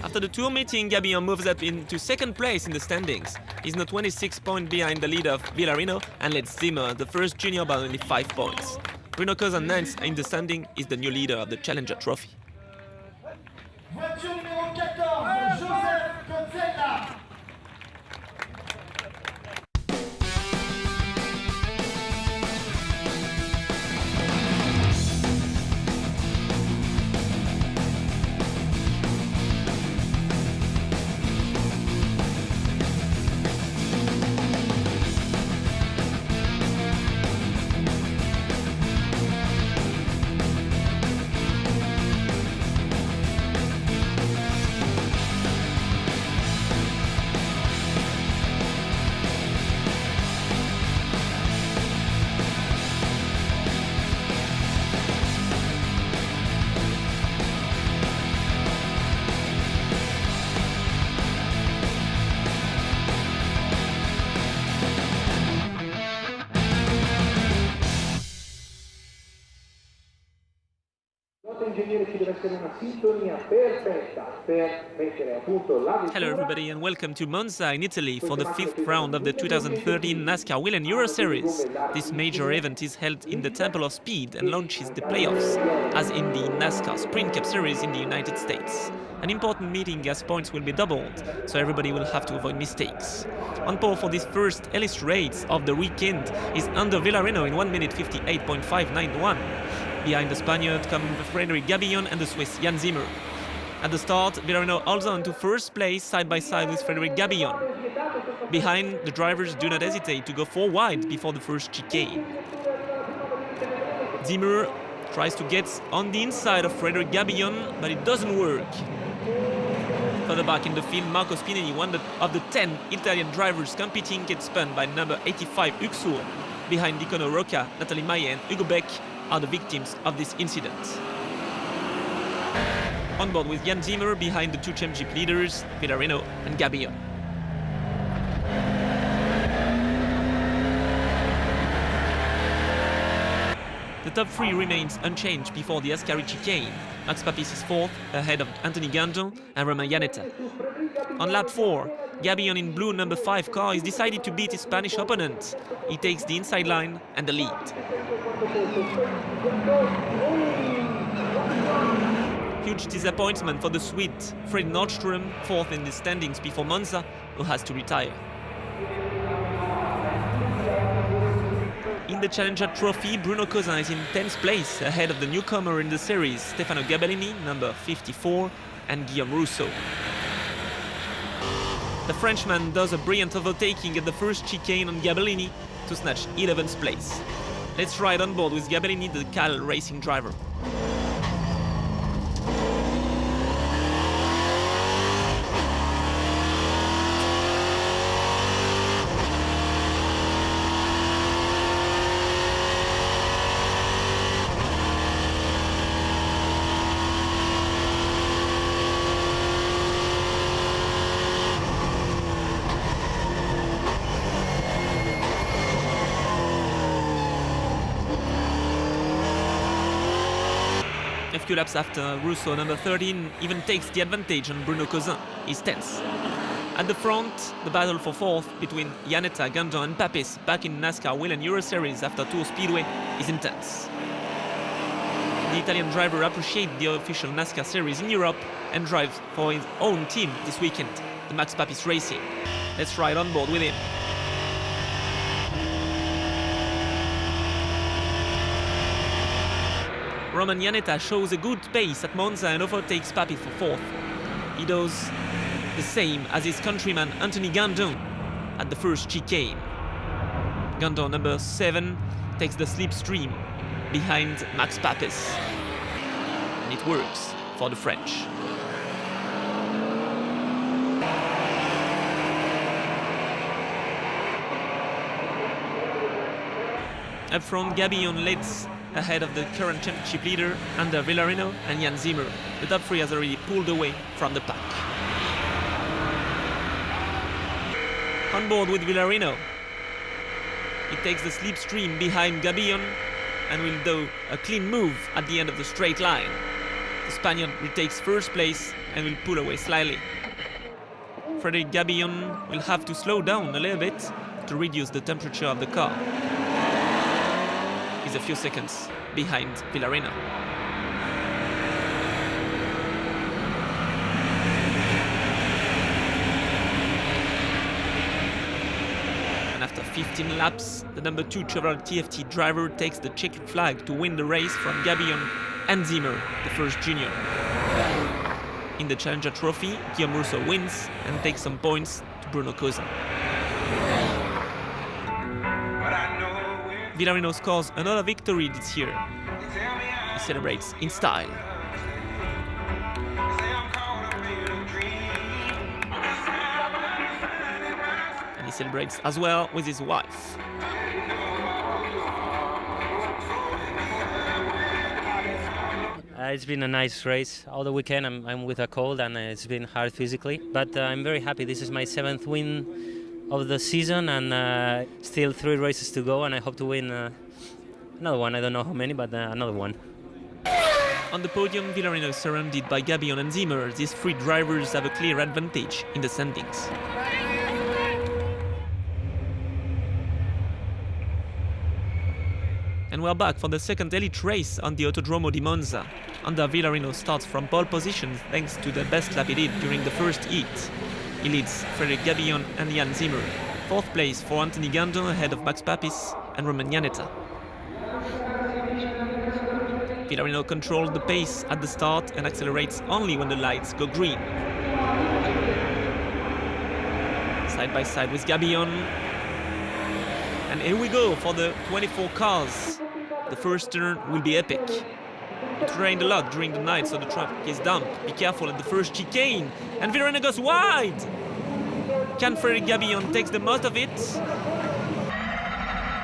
After the tour meeting, Gabillon moves up into 2nd place in the standings. He's now 26 points behind the leader of Villarino and led Zimmer, the first junior, by only 5 points. Bruno Cousin, 9th in the standing, is the new leader of the Challenger Trophy. Voiture numéro 14, Joseph Cozzella. essere una sintonia perfetta per mettere a punto la Hello everybody and welcome to Monza in Italy for the 5th round of the 2013 NASCAR Will Euro Series. This major event is held in the Temple of Speed and launches the playoffs, as in the NASCAR Sprint Cup Series in the United States. An important meeting as points will be doubled, so everybody will have to avoid mistakes. On pole for this first Ellis race of the weekend is Ander Villarino in 1 minute 58.591. Behind the Spaniard come Frédéric Gabillon and the Swiss Jan Zimmer. At the start, Villarino holds on to first place side by side with Frédéric Gabillon. Behind, the drivers do not hesitate to go 4 wide before the first chicane. Zimmer tries to get on the inside of Frédéric Gabillon, but it doesn't work. Further back in the field, Marco Spinelli, one of the 10 Italian drivers competing, gets spun by number 85 Uxur. Behind Dicono Rocca, Nathalie Maye and Hugo Beck are the victims of this incident. On board with Jan Zimmer behind the 2 championship leaders, Villarino and Gabillon. The top 3 remains unchanged before the Ascari chicane. Max Papis is 4th, ahead of Anthony Gandon and Romain Yaneta. On lap 4, Gabillon in blue number 5 car is decided to beat his Spanish opponent. He takes the inside line and the lead. Huge disappointment for the Swede Fred Nordström, 4th in the standings before Monza, who has to retire. In the Challenger Trophy, Bruno Cousin is in 10th place, ahead of the newcomer in the series, Stefano Gabellini, number 54, and Guillaume Rousseau. The Frenchman does a brilliant overtaking at the first chicane on Gabellini to snatch 11th place. Let's ride on board with Gabellini, the Cal racing driver. A few laps after, Rousseau, number 13, even takes the advantage on Bruno Cousin. He's 10th. At the front, the battle for 4th between Yaneta, Gandon and Papis, back in NASCAR Will Euro Series after Tour Speedway, is intense. The Italian driver appreciates the official NASCAR series in Europe and drives for his own team this weekend, the Max Papis Racing. Let's ride on board with him. Romain Yaneta shows a good pace at Monza and overtakes Papis for 4th. He does the same as his countryman Anthony Gandon at the first chicane. Gandon, number 7, takes the slipstream behind Max Papis. And it works for the French. Up front, Gabillon leads ahead of the current championship leader, Ander Villarino and Jan Zimmer. The top 3 has already pulled away from the pack. On board with Villarino. He takes the slipstream behind Gabillon and will do a clean move at the end of the straight line. The Spaniard retakes first place and will pull away slightly. Frédéric Gabillon will have to slow down a little bit to reduce the temperature of the car. He's a few seconds behind Villarino. And after 15 laps, the number 2 Chevrolet TFT driver takes the checkered flag to win the race from Gabillon and Zimmer, the first junior. In the Challenger Trophy, Guillaume Rousseau wins and takes some points to Bruno Cousin. Villarino scores another victory this year. He celebrates in style. And he celebrates as well with his wife. It's been a nice race. All the weekend I'm with a cold and it's been hard physically. But I'm very happy. This is my 7th win of the season and still 3 races to go, and I hope to win another one. I don't know how many, but another one. On the podium, Villarino is surrounded by Gabillon and Zimmer. These three drivers have a clear advantage in the standings. And we're back for the second elite race on the Autodromo di Monza. Under Villarino starts from pole position thanks to the best lap he did during the first heat. He leads Frédéric Gabillon and Jan Zimmer. Fourth place for Anthony Gandon ahead of Max Papis and Romain Iannetta. Villarino controls the pace at the start and accelerates only when the lights go green. Side by side with Gabillon. And here we go for the 24 cars. The first turn will be epic. It rained a lot during the night, so the traffic is dumped. Be careful at the first chicane. And Villarino goes wide! Can Frédéric Gabillon take the most of it?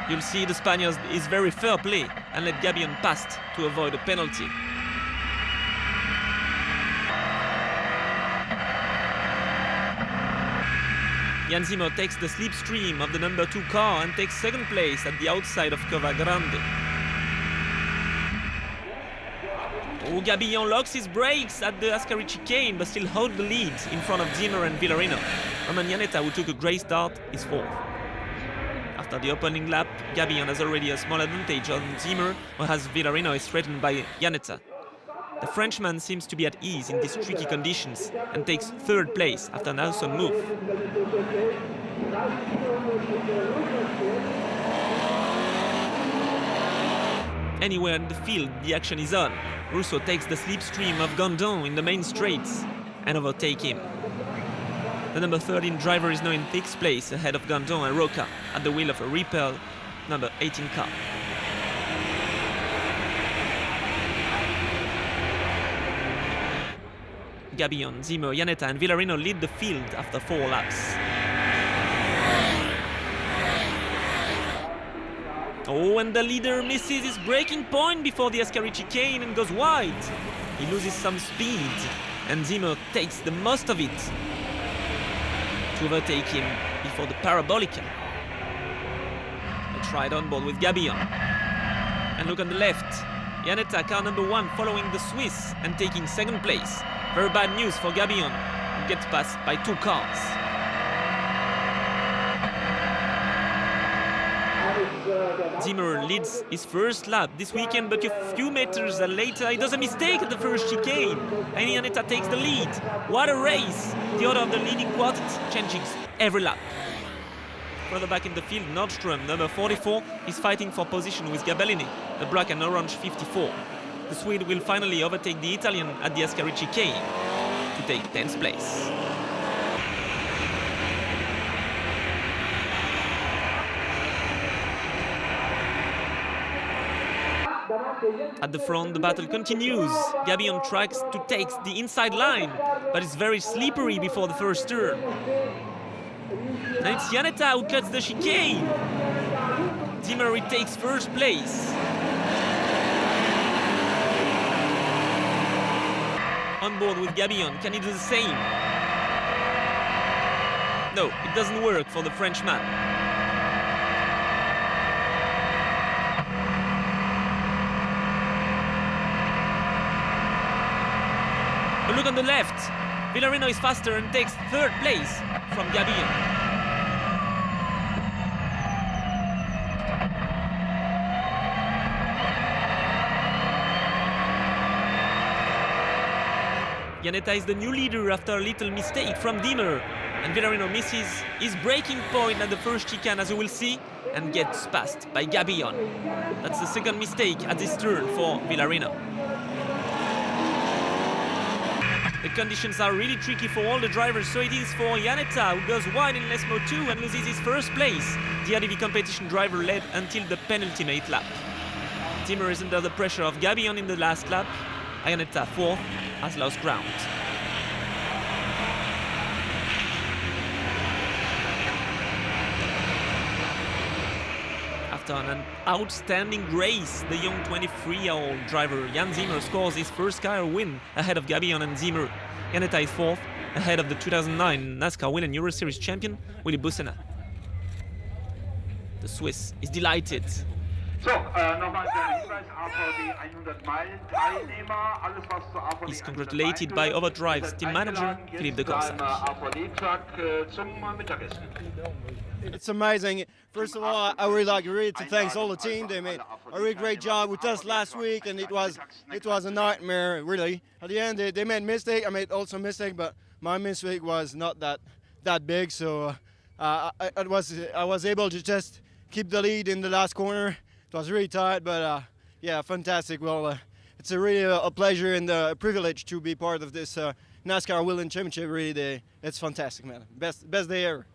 You'll see the Spaniard is very fair play and let Gabillon past to avoid a penalty. Jan Zimmer takes the slipstream of the number 2 car and takes second place at the outside of Cova Grande. Oh, Gabillon locks his brakes at the Ascari chicane but still holds the lead in front of Zimmer and Villarino. Romain Iannetta, who took a great start, is fourth. After the opening lap, Gabillon has already a small advantage on Zimmer, whereas Villarino is threatened by Iannetta. The Frenchman seems to be at ease in these tricky conditions and takes third place after an awesome move. Anywhere in the field, the action is on. Russo takes the slipstream of Gandon in the main straights and overtake him. The number 13 driver is now in 6th place ahead of Gandon and Roca at the wheel of a Repel number 18 car. Gabillon, Zimmer, Iannetta and Villarino lead the field after 4 laps. Oh, and the leader misses his braking point before the Ascari chicane and goes wide. He loses some speed and Zimmer takes the most of it to overtake him before the Parabolica. A tried on board with Gabillon. And look on the left, Iannetta, car number 1, following the Swiss and taking second place. Very bad news for Gabillon, who gets passed by 2 cars. Zimmer leads his first lap this weekend, but a few meters later he does a mistake at the first chicane, and Iannetta takes the lead. What a race! The order of the leading quartet changes every lap. Further back in the field, Nordström, number 44, is fighting for position with Gabellini, the black and orange 54. The Swede will finally overtake the Italian at the Ascari chicane to take 10th place. At the front, the battle continues. Gabillon tries to take the inside line, but it's very slippery before the first turn. And it's Iannetta who cuts the chicane. Zimmer retakes first place. On board with Gabillon, can he do the same? No, it doesn't work for the Frenchman. But look on the left, Villarino is faster and takes third place from Gabillon. Iannetta is the new leader after a little mistake from Zimmer, and Villarino misses his braking point at the first chicane, as you will see, and gets passed by Gabillon. That's the second mistake at this turn for Villarino. The conditions are really tricky for all the drivers, so it is for Iannetta, who goes wide in Lesmo 2 and loses his first place. The RDV competition driver led until the penultimate lap. Zimmer is under the pressure of Gabillon in the last lap. Iannetta, fourth, has lost ground. After an outstanding race, the young 23-year-old driver Jan Zimmer scores his first career win ahead of Gabillon and Zimmer. Iannetta is fourth, ahead of the 2009 NASCAR Win and Euro Series champion Willy Bussena. The Swiss is delighted. So, nochmal der Hinweis, AVD 100 Meilen Teilnehmer, alles was zu AVD He's congratulated by Overdrive's team manager, Philippe de Corsac. AVD-Truck zum Mittagessen. It's amazing. First of all, I would like really to thank all the team. They made a really great job with us last week, and it was a nightmare, really. At the end, they made mistake. I made also mistake, but my mistake was not that big. So I was able to just keep the lead in the last corner. It was really tight, but yeah, fantastic. Well, it's really a pleasure and a privilege to be part of this NASCAR World Championship. Really, it's fantastic, man. Best day ever.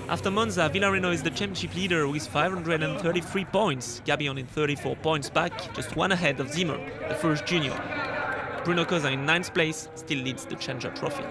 After Monza, Villarino is the championship leader with 533 points. Gabion in 34 points back, just one ahead of Zimmer, the first junior. Bruno Cosa in 9th place still leads the Challenger Trophy.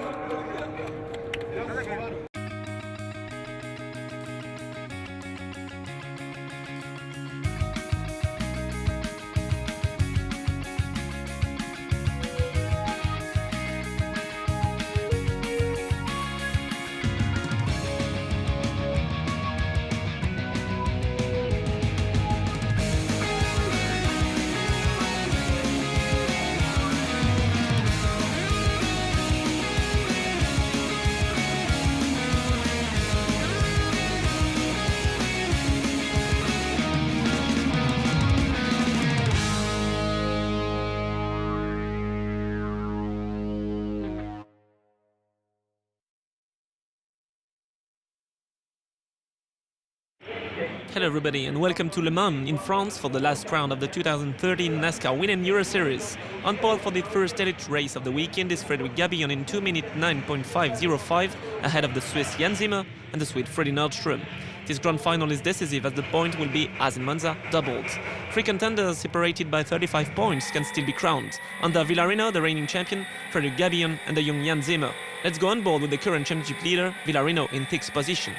Hello everybody and welcome to Le Mans in France for the last round of the 2013 NASCAR Women Euro Series. On pole for the first elite race of the weekend is Frédéric Gabillon in 2 minutes 9.505 ahead of the Swiss Jan Zimmer and the Swede Freddie Nordström. This grand final is decisive as the point will be, as in Monza, doubled. 3 contenders separated by 35 points can still be crowned. Under Villarino, the reigning champion, Frédéric Gabillon and the young Jan Zimmer. Let's go on board with the current championship leader, Villarino, in 6th position.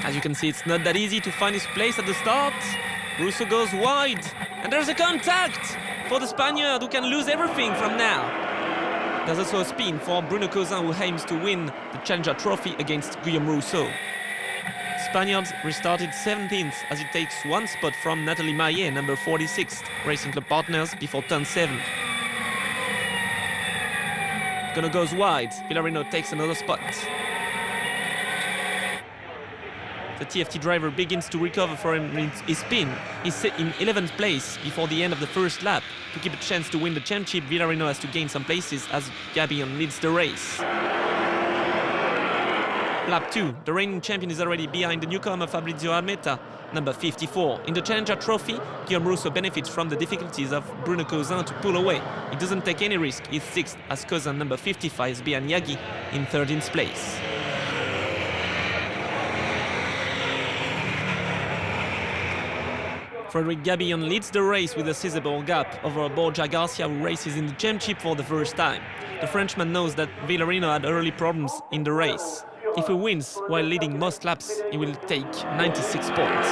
As you can see, it's not that easy to find his place at the start. Russo goes wide, and there's a contact for the Spaniard who can lose everything from now. There's also a spin for Bruno Cousin who aims to win the Challenger Trophy against Guillaume Rousseau. Spaniards restarted 17th as it takes one spot from Nathalie Maillet, number 46, Racing Club Partners, before turn 7. Gonna goes wide, Villarino takes another spot. The TFT driver begins to recover from his spin. He's set in 11th place before the end of the first lap. To keep a chance to win the championship, Villarino has to gain some places as Gabillon leads the race. Lap 2, the reigning champion is already behind the newcomer Fabrizio Armetta, number 54. In the Challenger Trophy, Guillaume Rousseau benefits from the difficulties of Bruno Cousin to pull away. He doesn't take any risk, he's 6th as Cousin, number 55, is behind Yagi in 13th place. Frédéric Gabillon leads the race with a sizable gap over Borja Garcia, who races in the championship for the first time. The Frenchman knows that Villarino had early problems in the race. If he wins while leading most laps, he will take 96 points.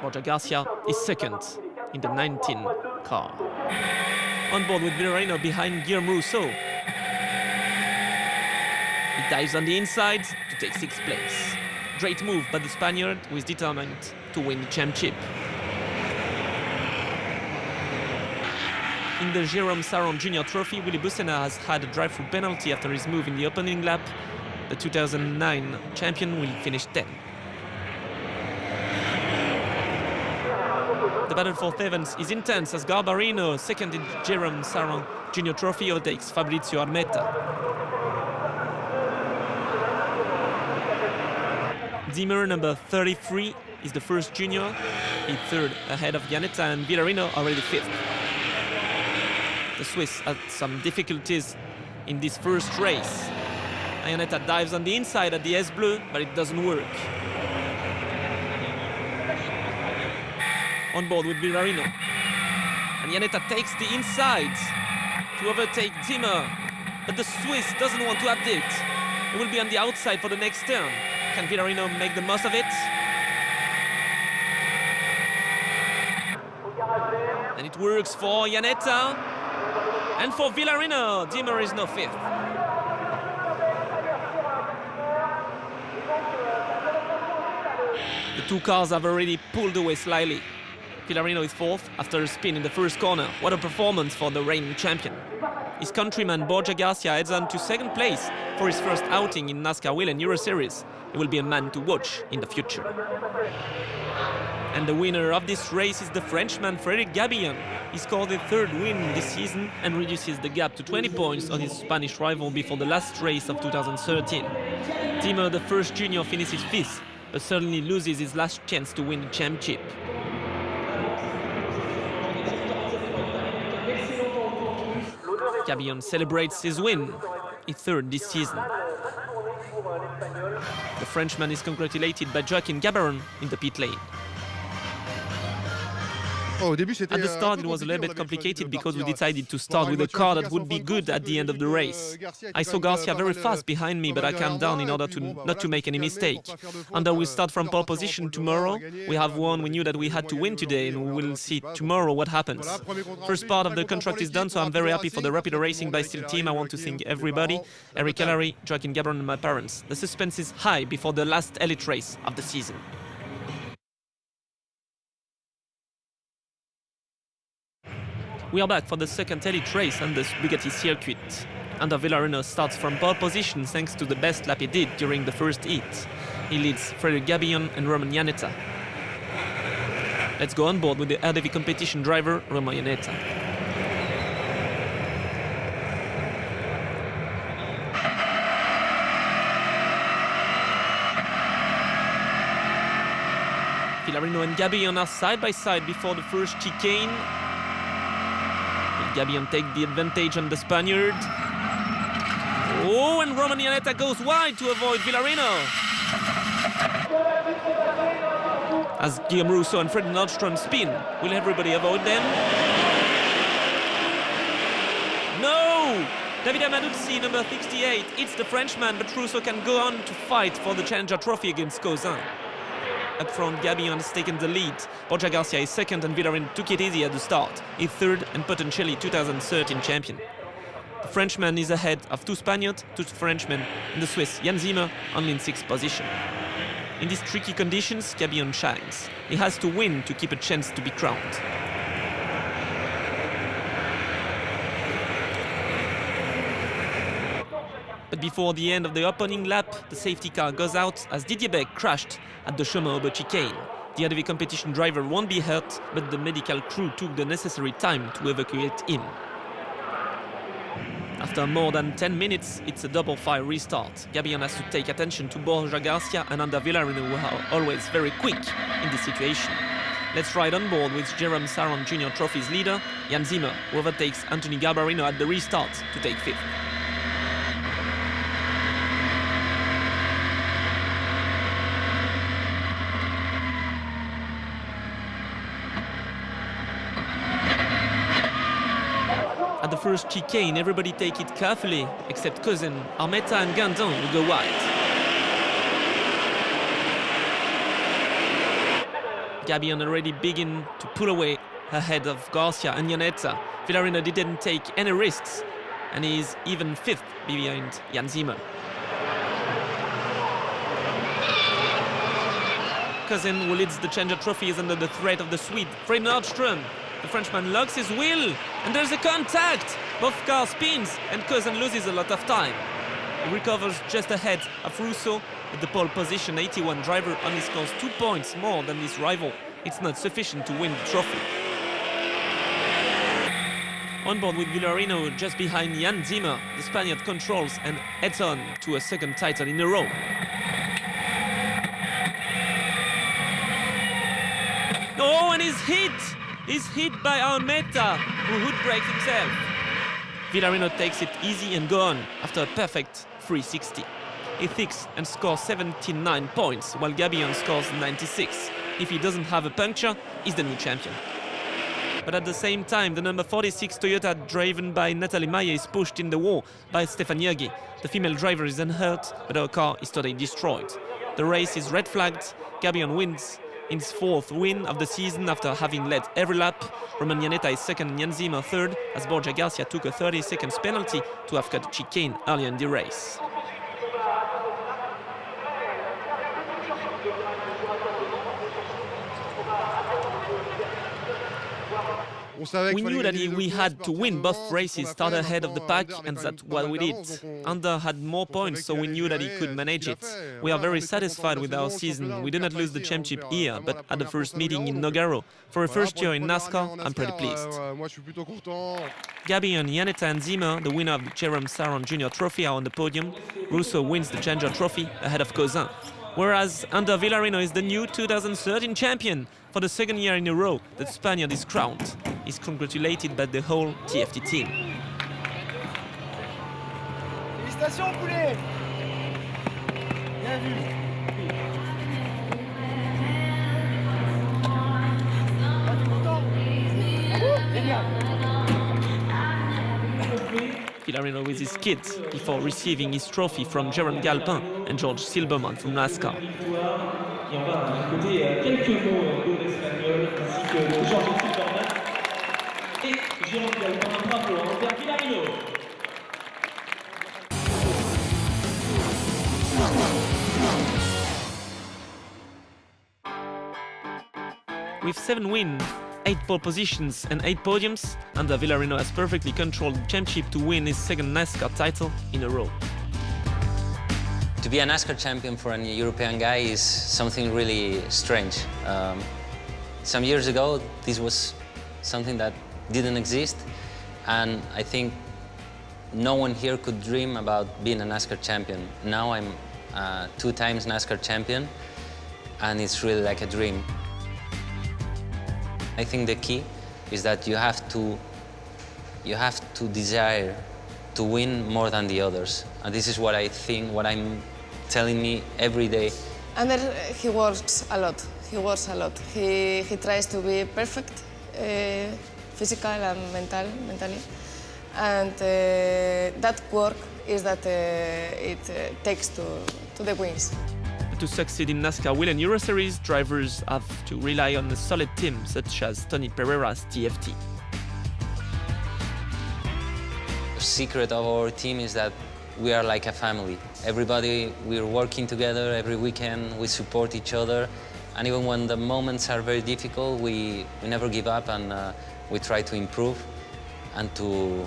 Borja Garcia is second in the 19 car. On board with Villarino behind Guillaume Rousseau. He dives on the inside to take 6th place. Great move by the Spaniard, who is determined to win the championship. In the Jérôme Saron Junior Trophy, Willy Bussena has had a drive-through penalty after his move in the opening lap. The 2009 champion will finish 10th. The battle for 7th is intense as Garbarino, second in Jérôme Saron Junior Trophy, overtakes Fabrizio Armetta. Zimmer, number 33, is the first junior. He's 3rd ahead of Iannetta and Villarino, already 5th. The Swiss had some difficulties in this first race. Iannetta dives on the inside at the S Bleu, but it doesn't work. On board with Villarino. And Iannetta takes the inside to overtake Zimmer, but the Swiss doesn't want to update. He will be on the outside for the next turn. Can Villarino make the most of it? It works for Iannetta. And for Villarino, Dimmer is now 5th. The two cars have already pulled away slightly. Villarino is 4th after a spin in the first corner. What a performance for the reigning champion. His countryman Borja Garcia heads on to 2nd place for his first outing in NASCAR Whelen Euro Series. He will be a man to watch in the future. And the winner of this race is the Frenchman Frédéric Gabillon. He scored a 3rd win this season and reduces the gap to 20 points on his Spanish rival before the last race of 2013. Dimmer, the first junior, finishes 5th, but certainly loses his last chance to win the championship. Gabillon celebrates his win, his 3rd this season. The Frenchman is congratulated by Joaquin Gabaron in the pit lane. At the start it was a little bit complicated because we decided to start with a car that would be good at the end of the race. I saw Garcia very fast behind me, but I calmed down in order not to make any mistake. And we'll start from pole position tomorrow. We have won, we knew that we had to win today, and we will see tomorrow what happens. First part of the contract is done, so I'm very happy for the Rapid Racing by Steel team. I want to thank everybody, Eric Ellery, Joaquin Gabaron and my parents. The suspense is high before the last elite race of the season. We are back for the 2nd elite race on the Bugatti circuit. Ander Villarino starts from pole position thanks to the best lap he did during the first heat. He leads Frédéric Gabillon and Romain Iannetta. Let's go on board with the RDV competition driver, Romain Iannetta. Villarino and Gabillon are side by side before the first chicane. Gabillon takes the advantage on the Spaniard. Oh, and Romain Iannetta goes wide to avoid Villarino. As Guillaume Rousseau and Fred Nordstrom spin, will everybody avoid them? No! David Amaduzzi, number 68, hits the Frenchman, but Rousseau can go on to fight for the Challenger Trophy against Cousin. Up front, Gabillon has taken the lead. Borja Garcia is 2nd and Villarino took it easy at the start. He's 3rd and potentially 2013 champion. The Frenchman is ahead of 2 Spaniards, 2 Frenchmen, and the Swiss Jan Zimmer only in 6th position. In these tricky conditions, Gabillon shines. He has to win to keep a chance to be crowned. But before the end of the opening lap, the safety car goes out as Didier Beck crashed at the Chemin-Aubert chicane. The RDV competition driver won't be hurt, but the medical crew took the necessary time to evacuate him. After more than 10 minutes, it's a double fire restart. Gabillon has to take attention to Borja Garcia and Ander Villarino, who are always very quick in this situation. Let's ride on board with Jérôme Saron Junior Trophy's leader, Jan Zimmer, who overtakes Anthony Garbarino at the restart to take 5th. At the first chicane, everybody take it carefully, except Cousin, Armetta and Gandon will go wide. Gabillon already begin to pull away ahead of Garcia and Iannetta. Villarino didn't take any risks, and he is even 5th behind Jan Zimmer. Cousin, who leads the Challenger Trophy, is under the threat of the Swede, Fred Nordstrom. The Frenchman locks his wheel, and there's a contact! Both cars spins, and Cousin loses a lot of time. He recovers just ahead of Rousseau, with the pole position 81 driver only scores 2 points more than his rival. It's not sufficient to win the trophy. On board with Villarino just behind Jan Zimmer, the Spaniard controls and heads on to a 2nd title in a row. Oh, and he's hit! He's hit by Armetta, who hood brakes himself. Villarino takes it easy and go on after a perfect 360. He thicks and scores 79 points, while Gabillon scores 96. If he doesn't have a puncture, he's the new champion. But at the same time, the number 46 Toyota driven by Nathalie Mayer is pushed in the wall by Stéphane Yergi. The female driver is unhurt, but her car is totally destroyed. The race is red flagged, Gabillon wins, in his fourth win of the season after having led every lap. Roman Yaneta is second and Jan Zimmer third, as Borja Garcia took a 30 seconds penalty to have cut chicane earlier in the race. We knew that we had to win both races, start ahead of the pack, and that's what we did. Under had more points, so we knew that he could manage it. We are very satisfied with our season. We did not lose the championship here, but at the first meeting in Nogaro. For a first year in NASCAR, I'm pretty pleased. Gabi and Yaneta and Zimmer, the winner of the Jerome Saron Jr. Trophy, are on the podium. Russo wins the Challenger Trophy ahead of Cousin. Whereas Ander Villarino is the new 2013 champion. For the second year in a row, the Spaniard is crowned. He's congratulated by the whole TFT team. Félicitations, poulet! Bien vu. Ah, t'es content? Génial. Villarino with his kids before receiving his trophy from Jérôme Galpin and George Silberman from NASCAR. Et on va écouter quelques mots d'espagnol ainsi que de Georges Silberman et Jérôme Galpin. Bravo à Ander Villarino. With 7 wins, 8 pole positions and 8 podiums, Ander Villarino has perfectly controlled the championship to win his second NASCAR title in a row. To be a NASCAR champion for a European guy is something really strange. Some years ago, this was something that didn't exist, and I think no one here could dream about being a NASCAR champion. Now I'm 2 times NASCAR champion, and it's really like a dream. I think the key is that you have to desire to win more than the others. And this is what I think, what I'm telling me every day. Ander, he works a lot. He works a lot. He tries to be perfect, physical and mentally. And that work is that it takes to the wins. To succeed in NASCAR Whelen Euro Series, drivers have to rely on a solid team such as Tony Pereira's TFT. The secret of our team is that we are like a family. Everybody, we're working together every weekend, we support each other, and even when the moments are very difficult, we never give up, and we try to improve and to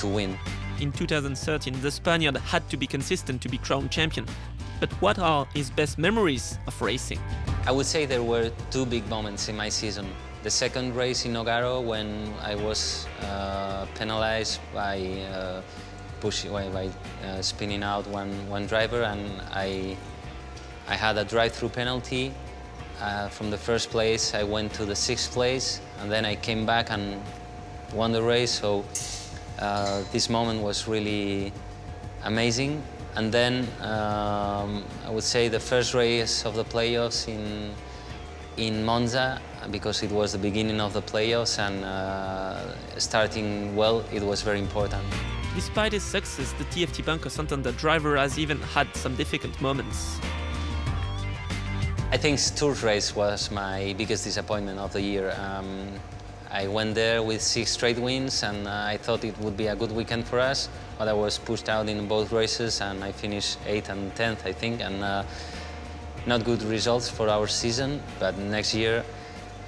win. In 2013, the Spaniard had to be consistent to be crowned champion. But what are his best memories of racing? I would say there were 2 big moments in my season. The second race in Nogaro, when I was penalized by spinning out one driver, and I had a drive-through penalty. From the first place, I went to the 6th place, and then I came back and won the race. So this moment was really amazing. And then I would say the first race of the playoffs in Monza, because it was the beginning of the playoffs, and starting well, it was very important. Despite his success, the TFT Banco Santander driver has even had some difficult moments. I think Tours race was my biggest disappointment of the year. I went there with 6 straight wins, and I thought it would be a good weekend for us, but I was pushed out in both races, and I finished 8th and 10th, I think, and not good results for our season, but next year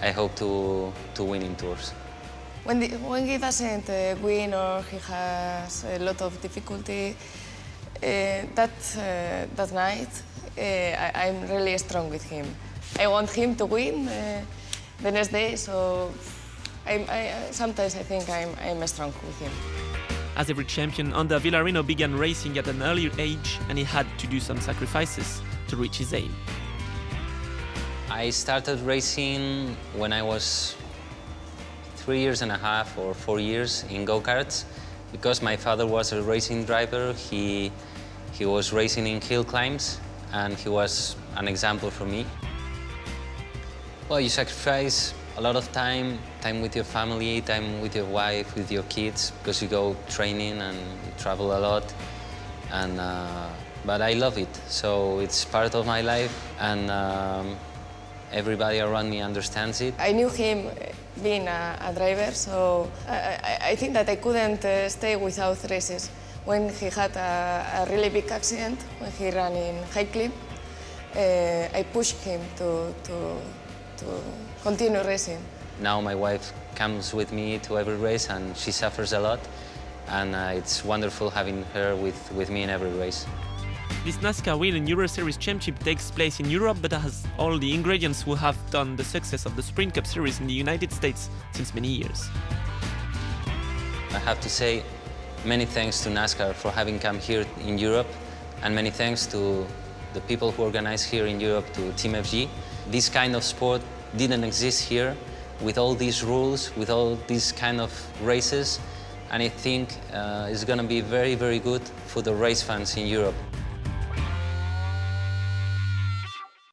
I hope to win in Tours. When he doesn't win or he has a lot of difficulty, that night I'm really strong with him. I want him to win the next day, so sometimes I think I'm strong with him. As every champion, Ander Villarino began racing at an early age, and he had to do some sacrifices to reach his aim. I started racing when I was 3 years and a half or 4 years in go-karts. Because my father was a racing driver, he was racing in hill climbs, and he was an example for me. Well, you sacrifice a lot of time with your family, time with your wife, with your kids, because you go training and you travel a lot. But I love it, so it's part of my life, and Everybody around me understands it. I knew him being a driver, so I think that I couldn't stay without races. When he had a really big accident, when he ran in high clip, I pushed him to continue racing. Now my wife comes with me to every race and she suffers a lot, and it's wonderful having her with me in every race. This NASCAR Wheel and Euro Series Championship takes place in Europe, but has all the ingredients who have done the success of the Sprint Cup Series in the United States since many years. I have to say many thanks to NASCAR for having come here in Europe, and many thanks to the people who organize here in Europe, to Team FG. This kind of sport didn't exist here, with all these rules, with all these kind of races, and I think it's going to be very, very good for the race fans in Europe.